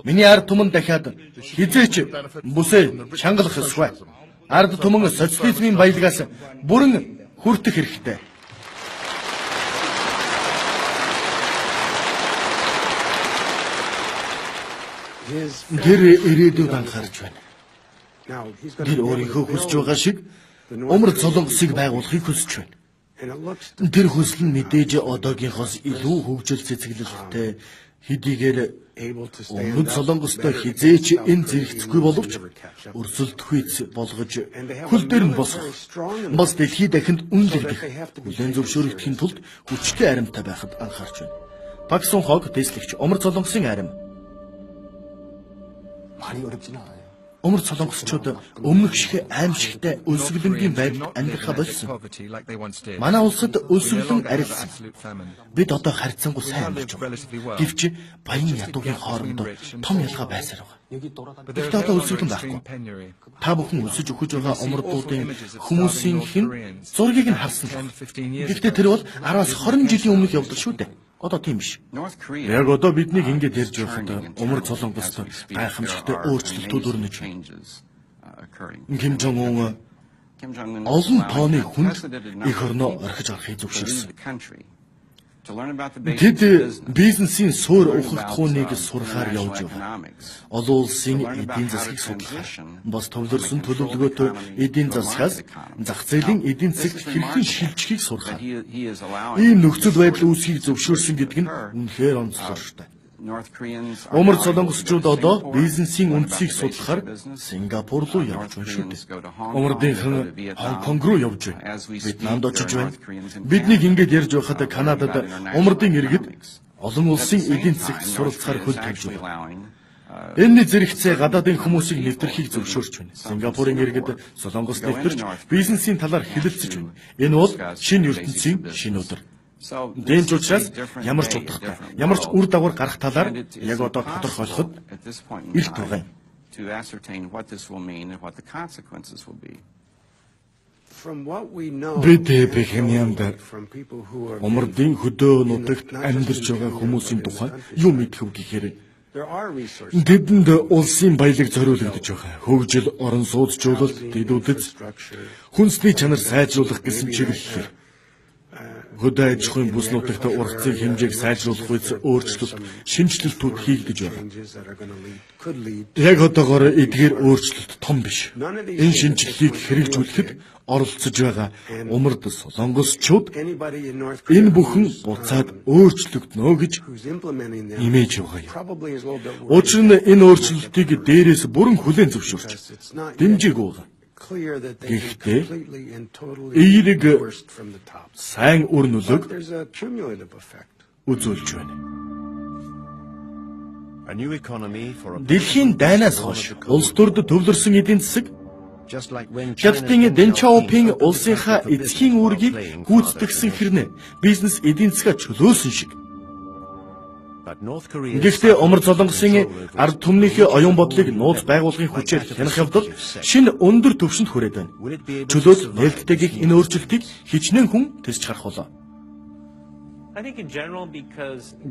Миний ард түмэн дахиад хизээч бүсээ чангалах ёсгүй. Ард түмэн социализмын баялагаас бүрэн хүртэх хэрэгтэй. Тэр ирээдүйд анхаарч байна. Тэр өөрийнхөө хүсэж байгаа шиг умард солонгосыг байгуулахыг хүсэж байна. Тэр хүсэл нь мэдээж одоогийнхоос илүү хөгжил цэцгэлэлттэй хэдийгээр өмнөд солонгостой хизээч энэ зэрэгцэхгүй боловч өрсөлдөхүйц болгож хөл дээр нь босгох, бас дэлхийд дахинд үнэлэгдэх, хүлээн зөвшөөрөгдөхийн тулд хүчтэй аримтай байхад анхаарч байна. Пак Сун Хог дэслэгч умард солонгосын арим. Умард солонгосчууд өмнөх шиг аимшигтай өлсгөлөнгийн байдалд амьдрахаа болсон. Манай улсад өлсгөлөн арилсан. Бид одоо харьцангуй сайн амьдарч байна. Гэвч баян ядуугийн хоорондоо том ялгаа байсаар байна. Гэхдээ одоо өлсгөлөн байхгүй. Та бүхэн өлсөж өгч байгаа умардуудын хүмүүсийн хэн зургийг нь харсан л. Гэхдээ тэр бол 10-аас 20 жилийн өмнөх явдал шүү дээ. Одоо тийм биш. Яг одоо биднийг ингэж ярьж байхад умард солонгост гайхамшигтай өөрчлөлтүүд өрнөж байна. Ким Жон Ун олон тооны хүнд эх орноо орхиж авахыг зөвшөөрсөн. Тэд бизнесийн суур ухагтхууныг сурахаар явж байгаа. Олон улсын эдийн засгийг судлахаар, бас төвлөрсөн төлөвлөгөөтэй эдийн засгаас зах зээлийн эдийн засагт хэрхэн шилжихийг сурахаар. Ийм нөхцөл байдал үүсхийг зөвшөөрсөн гэдэг нь үнэхээр онцлогтой. Умар солонгосчууд одоо бизнесийн үндсийг судлахаар Сингапур руу явж байна шүү дээ. Умардынхан Хонконг руу явж байна. Вьетнамд очиж байна. Биднийг ингэж ярьж байхад Канадад умардын иргэд олон улсын эдийн засагт суралцахаар хөл тавьж байна. Энэний зэрэгцээ гадаадын хүмүүсийг нэвтрэхийг зөвшөөрч байна. Сингапурын иргэд солонгос нэвтэрч бизнесийн талаар хэлэлцэж байна. Энэ бол шинэ ертөнцийн шинэ өдөр. Дэнч учраас ямар ч утгатай, ямар ч үр дагавар гарах талаар яг одоо тодорхойлоход илт байгаа юм. Бид Бэхэмянд умардын хөдөө нутагт амьдарч байгаа хүмүүсийн тухай юу мэдэх вэ гэхээр тэдэнд улсын баялаг зориулагдж байгаа. Хөгжил, орон сууцчлалт, дэдүүдэд хүнсний чанар сайжруулах гэсэн чиглэлээр хөдөө аж ахуйн бүс нутагт ургацын хэмжээг сайжруулах үс өөрчлөлт, шинжилэлтүүд хийгдэж байна. Яг одоогоор эдгээр өөрчлөлт том биш. Энэ шинжилгээг хэрэгжүүлэхэд оролцож байгаа умард солонгосчууд энэ бүхэн буцаад өөрчлөгднө гэж имэж байгаа юм. Учир нь энэ өөрчлөлтийг дээрээс бүрэн хүлээн зөвшөөрч дэмжээгүй байгаа. Гэхдээ эерэг сайн үр нөлөөг үзүүлж байна. Дэлхийн дайнаас хойш улс төрд төвлөрсөн эдийн засаг Хятадын Дэн Чаопинг улсынхаа эцгийн үүргийг гүйцэтгэсэн хэрнээ бизнес эдийн засгаа чөлөөсөн шиг. Гэхдээ Умар солонгосын ард түмнийхээ оюун бодлыг нууц байгууллагын хүчээр хянах явдал шинэ өндөр түвшинд хүрээд байна. Чөлөөт нээлттэй гэх энэ өөрчлөлтийг хичнээн хүн тэсч харах болоо.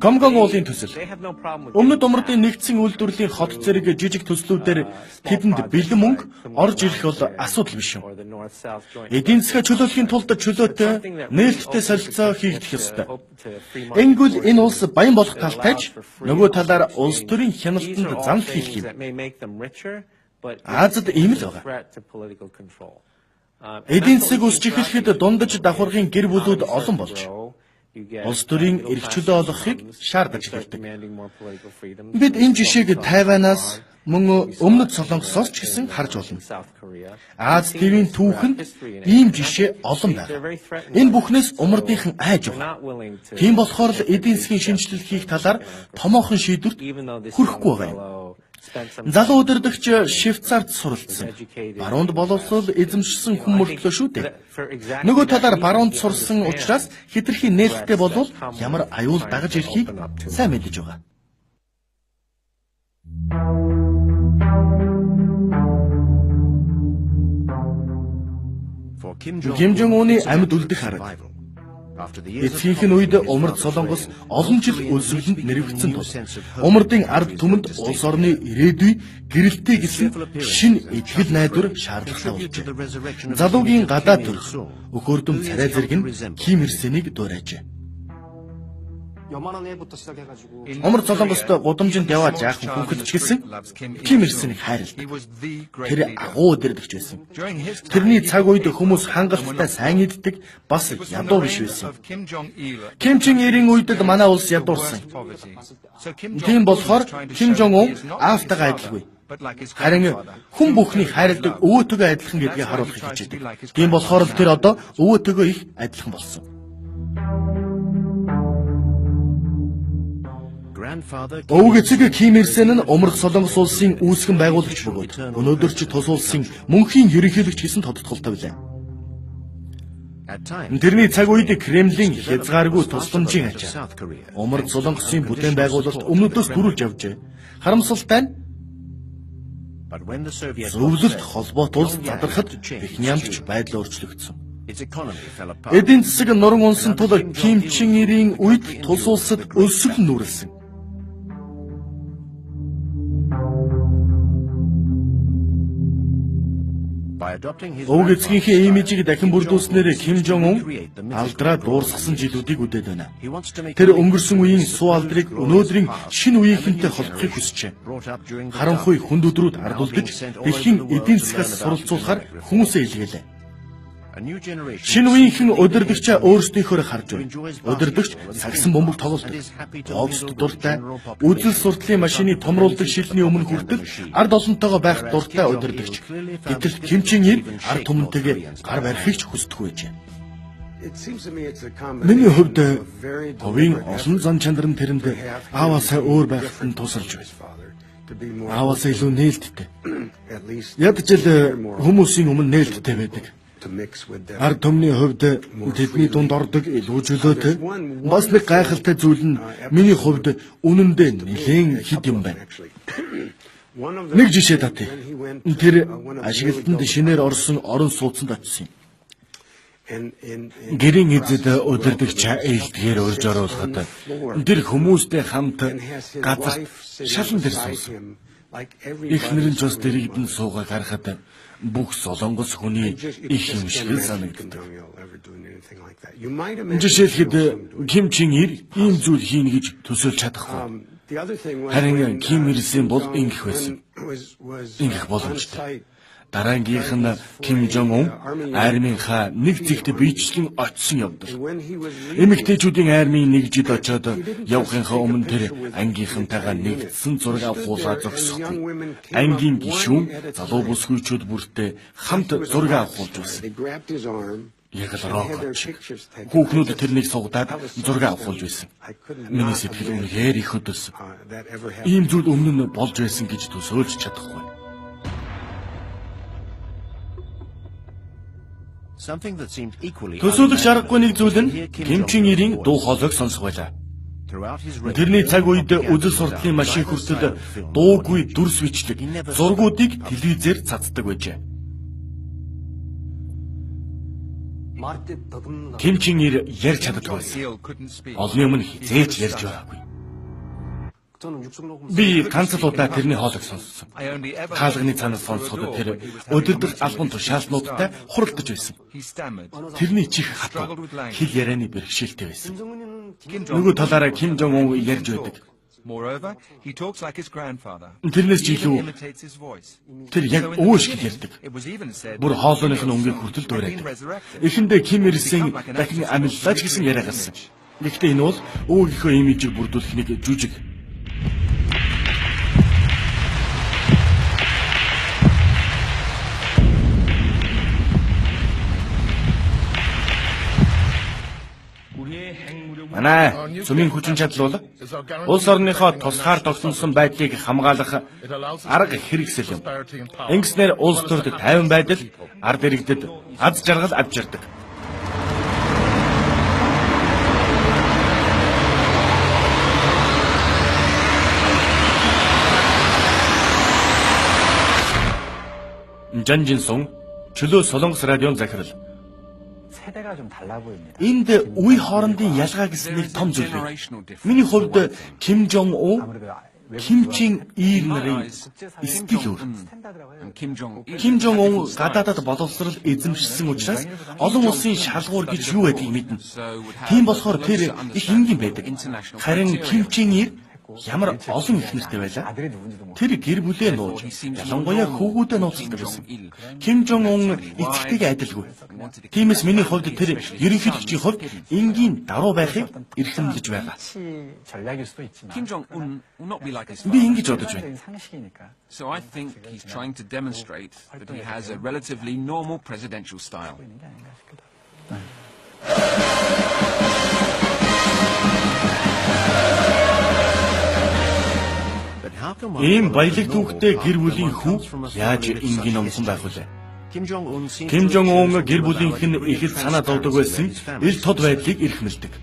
Гомгон уулын төсөл. Өмнөд Умардын нэгдсэн үйлдвэрлэлийн хот зэрэг жижиг төслүүдээр тэдэнд бэлэн мөнгө орж ирэх бол асуудал биш юм. Эдийн засгаа чөлөөлөхийн тулд чөлөөтэй нээлттэй солилцоо хийгдэх ёстой. Энгүүл энэ улс баян болох талтайч нөгөө талаар улс төрийн хяналтанд занл хийх юм. Азад ийм л байгаа. Эдийн засаг өсч эхлэхэд дундаж давхаргын гэр бүлүүд олон болж улс төрийн эрх чөлөө олгохыг шаардаж эхэлдэг. Бид энэ жишээг Тайванаас мөн өмнөд Солонгосоос ч гэсэн харж болно. Аз твийн түүхэнд ийм жишээ олон байна. Энэ бүхнээс умардынхан айж байгаа. Тийм болохоор л эдийн засгийн шинжилэл хийх талаар томоохон шийдвэрт хүрэхгүй байгаа юм. Залуу удирдагч Швейцарт суралцсан. Баруунд боловсрол эзэмшсэн хүн мөртлөө шүү дээ. Нөгөө талаар баруунд сурсан учраас хэтэрхий нээлттэй болвол ямар аюул дагаж ирэхийг сайн мэдэж байгаа. Ким Жон Уны амьд үлдэх арга. Эцгийнх нь үед Умард солонгос олон жил өлсгөлөнд нэрвэгдсэн тул Умардын ард түмэнд улс орны ирээдүй гэрэлтэй гэсэн шинэ итгэл найдвар шаардлагатай болжээ. Залуугийн гадаад төрх өхөөрдөм царай зэрэг нь Ким Ир Сенийг дуурайжээ. Умард солонгост гудамжинд яваад жаахан хүүхэд ч гэсэн Ким Ир Сенийг хайрладаг. Тэр агуу удирдагч байсан. Тэрний цаг үед хүмүүс хангалттай сайн иддэг, бас ядуу биш байсан. Ким Чен Ирийн үед л манай улс ядуурсан. Тийм болохоор Ким Жон Un Аавтайгаа адилгүй. Харин хүн бүхний хайрладаг өвөөтгөө адилхан гэдгийг харуулахыг хичээдэг. Тийм болохоор л тэр одоо өвөөтгөө их адилхан болсон. Өвөг эцэг Ким Ир Сен нь Умард солонгос улсын үүсгэн байгуулагч бөгөөд өнөөдөр ч тус улсын мөнхийн ерөнхийлөгч гэсэн тодтголтой билээ. Тэрний цаг үед Кремлийн хязгааргүй тусламжийн ачаа Умард солонгосын бүтээн байгуулалт өмнөдөөс дөрүүлж явжээ. Харамсалтай нь зөвлөлт холбоот улс задрахад Бэхнямд ч байдал өөрчлөгдсөн. Эдийн засаг нуран унсан тул Ким Чен Ирийн үед тус улсад өлсгөл нүүрлсэн. Уг эцгийнхээ имижийг дахин бүрдүүлснээр Ким Жон Ун алдраа дуурсгасан жилүүдийг үдээд байна. Тэр өнгөрсөн үеийн суу алдрыг өнөөдрийн шинэ үеийнхэнтэй холбохыг хүсжээ. Харанхуй хүнд өдрүүд ардулдаж дэлхийн эдийн засгаас суралцуулахаар хүмүүсээ илгээлээ. Шинэ үеийнхэн удирдагчаа өөрсдийнхөө харж байна. Удирдагч сагсан бөмбөг тоглодог. Бокст дуртай, үзэл суртлын машины томруулдаг шилний өмнө хүртэл ард олонтойгоо байх дуртай удирдагч. Гэтэл Ким Чен Ир ард түмэнтэйгээ гар барихыг ч хүсдэггүй байжээ. Миний хувьд говийн олон зан чанар нь тэрэнд ааваасаа өөр байхад нь тусалж байна. Ааваасаа илүү нээлттэй. Ядчил хүмүүсийн өмнө нээлттэй байдаг. Ард түмний хувьд тэдний дунд ордог илүү чөлөөтэй бас нэг гайхалтай зүйл нь миний хувьд үнэндээ нэлээд хэд юм байна. Нэг жишээ татъя. Тэр ашиглалтанд шинээр орсон орон сууцанд очсон юм. Гэрийн эзэд удирдагч ээлдгээр урьж оруулахад тэр хүмүүстэй хамт газар шалан дээр суусан. Эхнэр нь ч бас дэрэгдэн суугаад харахад бүх солонгос хүний их юм шиг санагддаг. Жишээлхэд Ким Чен Ир ийм зүйл хийнэ гэж төсөөлж чадахгүй. Харин Ким Ир-сен бол ингэх байсан. Ингэх боломжтой. Дараагийнх нь Ким Жон Ун армийнхаа нэг зэгт биечлэн очсон явдал. Эмэгтэйчүүдийн армийн нэг жид очоод явахынхаа өмнө тэр ангийнхантайгаа нэгдсэн зураг авахуулаа зогсохгүй. Ангийн гишүүн залуу бүсгүйчүүд бүртээ хамт зураг авахуулж байсан. Яг л рокот шиг. Хүүхнүүд тэрнийг сугадаад зураг авахуулж байсан. Миний сэтгэл үнэхээр их хөдөлсөн. Ийм зүйл өмнө нь болж байсан гэж төсөөлж чадахгүй. Төсөөлөх аргагүй нэг зүйл нь Ким Чен Ирийн дуу хоолойг сонсох байлаа. Тэрний цаг үед үзэл суртлын машин хүртэл дуугүй дүрс бичлэг зургуудыг телевизээр цацдаг байжээ. Ким Чен Ир ярьж чаддаггүй байсан. Олны өмнө хизээч ярьж байгаагүй. Би ганц л удаа тэрний хоолойг сонссон. Хаалганы цанаас сонсоход тэр өдөрдөх албан тушаалнуудтай хуралдаж байсан. Тэрний чих хатуу хэл ярианы бэрхшээлтэй байсан. Нөгөө талаараа Ким Жон Ун ярьж байдаг. Тэрнээс ч илүү тэр яг өвөө шиг ярьдаг. Бүр хоолойных нь өнгийг хүртэл дуурайдаг. Эхэндээ Ким Ир-сен дахин амиллаач гэсэн яриа гарсан. Гэхдээ энэ бол өвгийнхөө имижийг бүрдүүлэх нэг жүжиг. Манай цөмийн хүчин чадал бол улс орныхоо тусгаар тогтносон байдлыг хамгаалах арга хэрэгсэл юм. Ингэснээр улс төрд тайван байдал ард иргэдэд аз жаргал авчирдаг. Жанжинсон чөлөө Солонгос радион захирал. Энд үе хоорондын ялгаа гэсэн нэг том зүйл байна. Миний хувьд Ким Жон Ун, Ким Чен Ир нарын стил өөр. Ким Жон Ун гадаадад боловсрал эзэмшсэн учраас олон улсын шалгуур гэж юу байдгийг мэднэ. Тийм болохоор тэр их энгийн байдаг. Харин Ким Чен Ир ямар олон их нэртэй байлаа. Тэр гэр бүлээ нууж, ялангуяа хүүгүүдэд нууцлдаг байсан. Ким Жон Ун эцэгтэйгээ адилгүй. Тиймээс миний хувьд тэр ерөнхийлөгчийн хувьд энгийн даруу байхыг эрхэмлэж байгаа. Би ингэж бодож байна. So I think he's trying to demonstrate that he has a relatively normal presidential style. Ийм баялаг түүхтэй гэр бүлийн хүү яаж энгийн номхон байх вэ? Ким Жон Ун гэр бүлийнх нь их л санаа зовдөг байсан ил тод байдлыг эрхмэлдэг.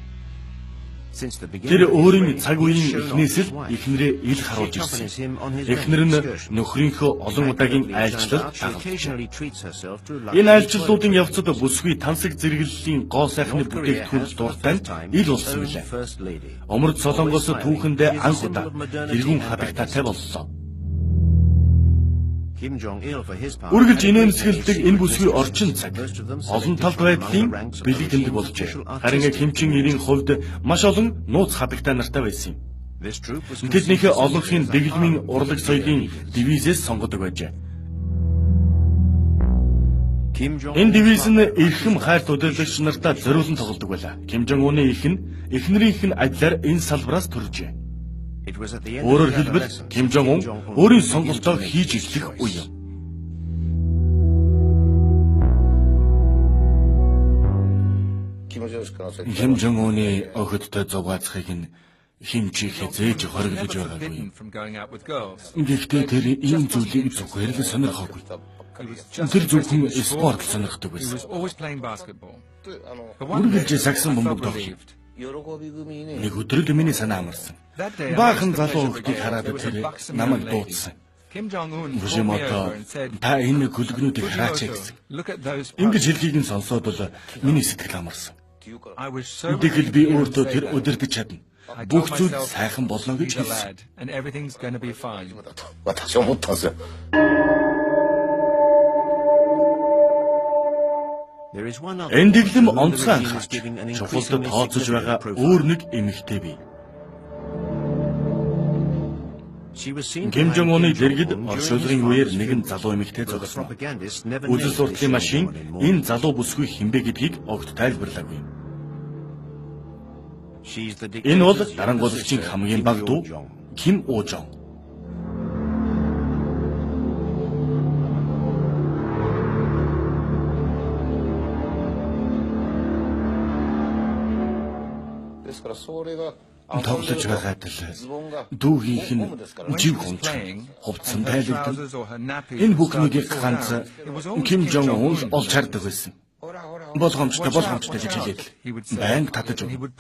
Тэр өөрийн цаг үеийн эхнээс л эхнэрээ ил харуулж ирсэн. Эхнэр нь нөхрийнхөө олон удаагийн айлчлал дагалдав. Энэ айлчлалуудын явцад бүсгүй тансаг зэрэглэлийн гоо сайхны бүтээгдэхүүн дуртай ил болсон билээ. Оморд Солонгос түүхэндээ анх удаа тэргүүн хадагтаатай боллоо. Үргэлж инээмсэглэдэг энэ бүсгүй орчин цаг олон талд байдлын бэлэг тэмдэг болжээ. Харин Ким Чен Ирийн хувьд маш олон нууц хадагтай нартай байсан юм. Тэднийхээ олонхын дэглэмийн урлаг соёлын дивизээс сонгодог байжээ. Энэ дивиз нь эрхэм хайрт удирдагч нартаа зориулан тоглодог байлаа. Ким Жон Уны эхнэрийнх нь адилаар энэ салбараас төржээ. Өөрөөр хэлбэл Ким Жон Ун өөрийн сонголтоо хийж эхлэх үе. Ким Жон Уны охидтой зугаацхыг нь хэмжи хязээж хориглож байгаагүй. Гэхдээ тэр ийм зүйлийг зөвхөн л сонирхоогүй. Тэр зөвхөн спорт сонирхдаг байсан. Үргэлж сагсан бөмбөг тоглоно. Нэг өдөр л миний санаа амарсан. Баахан залуу охидыг хараад тэр намайг дуудсан. Бүжимото та энэ гүлгнүүдийг хараач гэсэн. Ингэж хэлхийг нь сонсоод бол миний сэтгэл амарсан. Тэгвэл би өөртөө тэр удирдах чадна. Бүх зүйл сайхан болно гэж хэлсэн. Энэ дэглэм онцгой анхаарч чухалд тооцож байгаа өөр нэг эмэгтэй бий. Ким Жон Уны дэргэд оршуулгын үеэр нэгэн залуу эмэгтэй зогссон. Үзэл сурталын машин энэ залуу бүсгүй хинбэ гэдгийг огт тайлбарлаагүй. Энэ бол дарангуулагчийн хамгийн бага дүү Ким Оо Жон. Тоглож байгаад л дүүгийнх нь жив хонцсон, хувцсан тайлбардан. Энэ бүхнийг ганц Ким Жон Ун олж хардаг байсан. Болгоомжтой гэж хэлээд байнга татаж өгнө.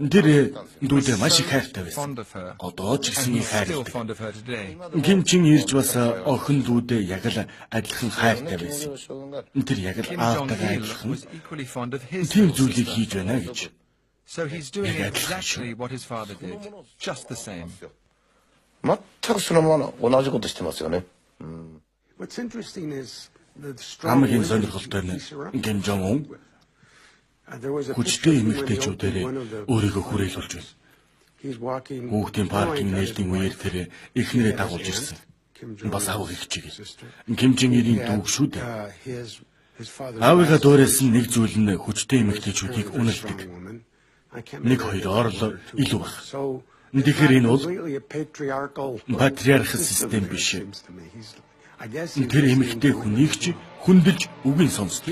Тэр дүүдээ маш их хайртай байсан. Одоо ч гэсэн хайртай. Ким Чен ирж бас охин дүүдээ яг л адилхан хайртай байсан. Тэр яг л аавтайгаа адилхан тийм зүйлийг хийж байна гэж. So he's doing exactly what his father did, just the same. What's interesting is Хамгийн сонирхолтой нь Ким Жон Ун хүчтэй эмэгтэйчүүдээр өөрийгөө хүрээлүүлж байна. Хүүхдийн паркинг нээлтийн үеэр тэр эхнэрээ дагуулж ирсэн. Бас аав их чиг. Ким Чен Ирийн дүүг шүү дээ. Аавыгаа дуурайсан нэг зүйл нь хүчтэй эмэгтэйчүүдийг үнэлдэг. Нэг хоёроор л илүү баг. Тэгэхээр энэ бол патриарх систем биш. Тэр эмэгтэй хүнийг ч хүндэлж үгийн сонсдог.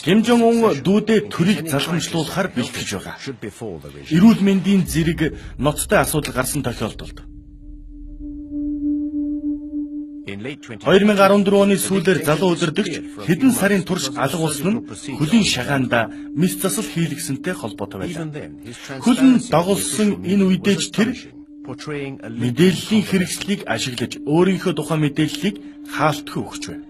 Ким Жон Ун дүүдээ төрийг залхамжлуулахаар бэлтгэж байгаа. Эрүүл мэндийн зэрэг ноцтой асуудал гарсан тохиолдолд 2014 оны сүүлээр залуу удирдагч хэдэн сарын турш алга болсон нь хөлийн шагаанда мэс засал хийлгэсэнтэй холбоотой байлаа. Хөл нь дагуулсан энэ үедээ ч тэр мэдээллийн хэрэгслийг ашиглаж өөрийнхөө тухайн мэдээллийг хаалтгүй өгч байна.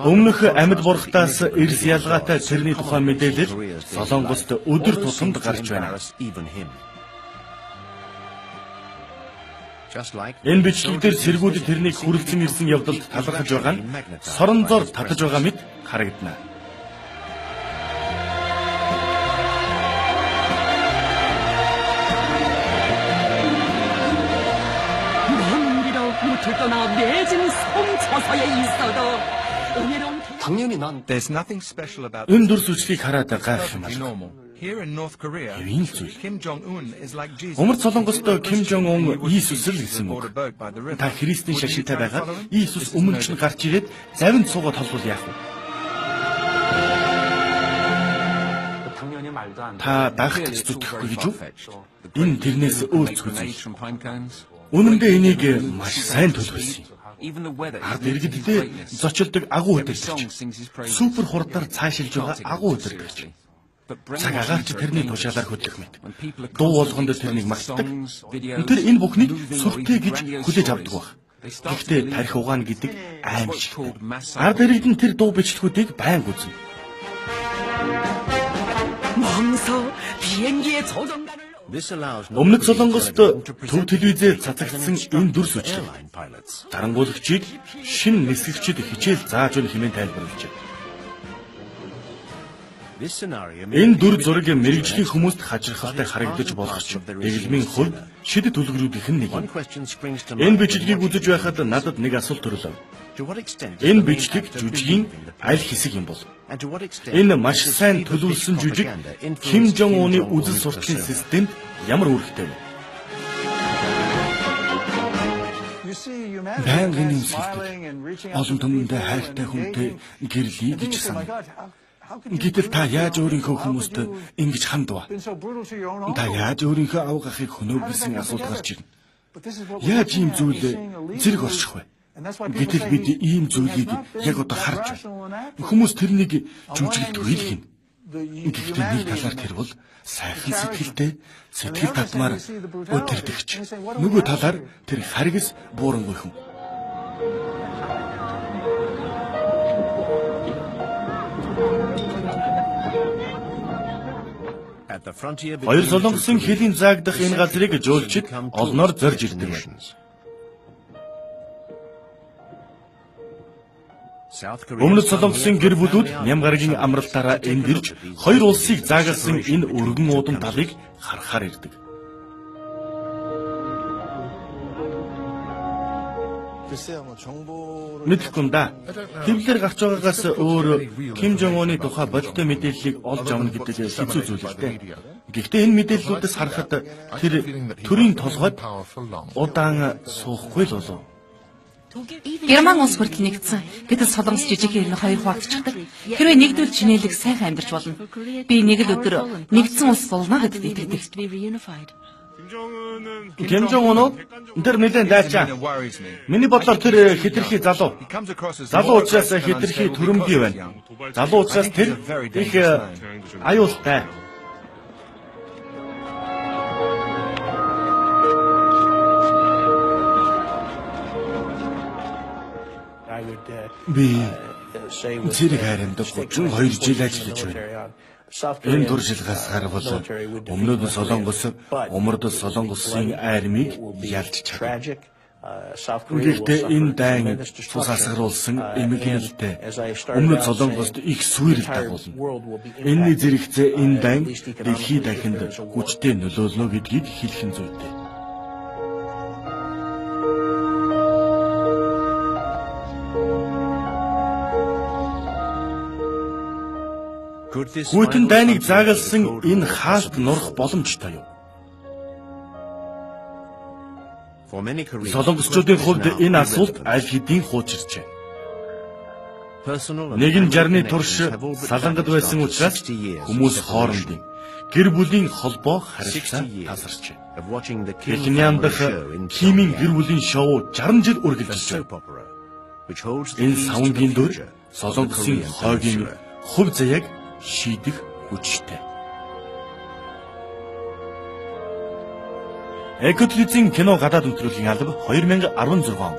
Өмнөх амьд бурхтаас эрс ялгаатай тэрний тухайн мэдээлэл Солонгост өдөр тутамд гарч байна. Энэ бичлэгдэр сэргүүдэд тэрнийг хүрэлцэн ирсэн явдалд талархаж байгаа нь сорон зор татаж байгаа мэт харагдана. There's nothing special about Энэ дүр сүжлийг хараад гайхах юм perfectly байна. normal. Here in North Korea, Энэ зүйл. Kim Jong-un is like Jesus. Умар Солонгост Ким Жон Ун Иесус л гэсэн үг. Board a boat by the river. Та Христийн шашинтай байгаад Иесус өмнө нь гарч ирээд завинд суугаад толбол яах вэ? Та дагах гэж зүтгэхгүй гэж үү? Энэ тэрнээс өөрчлөж зүйл. Үнэн дээр энийг маш сайн төлөвлөсөн юм. Ард иргэддээ зочилдог агуу удирдагч. Супер хурдаар цаашилж байгаа агуу удирдагч. Цаг агаарч тэрний тушаалаар хөдлөх мэт. Дуу болгонд тэрнийг магтдаг. Тэр энэ бүхнийг сүртэй гэж хүлээж авдаг баг. Гэхдээ тарих угаана гэдэг аимшиг. Ард иргэд нь тэр дуу бичлэгүүдийг байнга үзнэ. Өмнөд Солонгост төв телевизээр цацагдсан энэ дүр сүжиг дарангуулагчид шинэ нисгэгчид хичээл зааж өгөх хэмээн тайлбарлажээ. Энэ дүр зураг мэрэгжлийн хүмүүст хажирхалтай харагдаж болох ч дэглэмийн хувьд шид төлөвлөрүүдийнх нь нэг юм. Энэ бичлэгийг үзэж байхад надад нэг асуулт төрлөө. Энэ бичлэг жүжигийн аль хэсэг юм бол? Энэ маш сайн төлөвлөсөн жүжиг Ким Жон Уны үзэл сурталчилсан системд ямар үүрэгтэй вэ? Байнгын нэмсэлдэг олон түмэндээ хайртай хүнтэй гэрлэе гэж санав. Гэтэл та яаж өөрийнхөө хүмүүст ингэж хандваа? Та яаж өөрийнхөө авга ахыг хөнөөг гэсэн асуулт гарч ирнэ. Яаж ийм зүйл зэрэг орчих вэ? Гэтэл бид ийм зүйлийг яг одоо харж байна. Хүмүүс тэрнийг жүжиглдгүй л гин. Гэхдээ нэг талаар тэр бол сайхан сэтгэлтэй, сэтгэл татмаар өдөрдөгч. Нөгөө талаар тэр харгас буурангуй хүн. Хоёр солонгосын хэлийн заагдах энэ газрыг жуулчид олноор зорж ирдэг байна. Өмнөд Солонгосын гэр бүлүүд Нямгаргийн амралтаараа энд ирж хоёр улсыг заагалсан энэ өргөн уудам талыг харахаар ирдэг. Мэдхгүй да. Хэвлэлээр гарч байгаагаас өөр Ким Жон Уны тухай бодиттой мэдээллийг олж авна гэдэг хэцүү зүйл л дээ. Гэхдээ энэ мэдээллүүдээс харахад тэр төрийн толгойд удаан суухгүй л болов. Герман улс хүртэл нэгдсэн. Гэтэл Солонгос жижиг хэрнээ хоёр хуваагдчихдаг. Хэрвээ нэгдвэл чинээлэг сайхан амьдарч болно. Би нэг л өдөр нэгдсэн улс болно гэдэгт итгэдэг. Ким Жон Ун тэр нэлээд дайчаа. Миний бодлоор тэр хитрхи залуу. Залуу учраас хитрхи төрөмгий байна. Залуу учраас тэр их аюултай. Би зэрэг хайранд 32 жил ажиллаж байна. Энэ туршлагаас харвал өмнөд Солонгос, умард Солонгосын армийг ялж чадна. Гэхдээ энэ дайн цус асгаруулсан эмгэнэлтэй өмнөд Солонгост их сүйрэл дагуулна. Энэний зэрэгцээ энэ дайн дэлхийд дахинд хүчтэй нөлөөлнө гэдгийг хэлэх нь зүйтэй. Хүйтэн дайныг заагалсан энэ хаалт нурах боломжтой юу? Солонгосчуудын хувьд энэ асуулт аль хэдийн хуучирчээ. Нэгэн жарны турш салангад байсан учраас хүмүүс хоорондын гэр бүлийн холбоо харилцаа тасарчээ. Японд дах Кимийн гэр бүлийн шоу 60 жил үргэлжилж байна. Энэ савнгийн дүр Солонгосын хойгийн хувь заяаг шийдэх хүчтэй. Экотлизийн кино гадаад нэвтрүүлгийн алба 2016 он.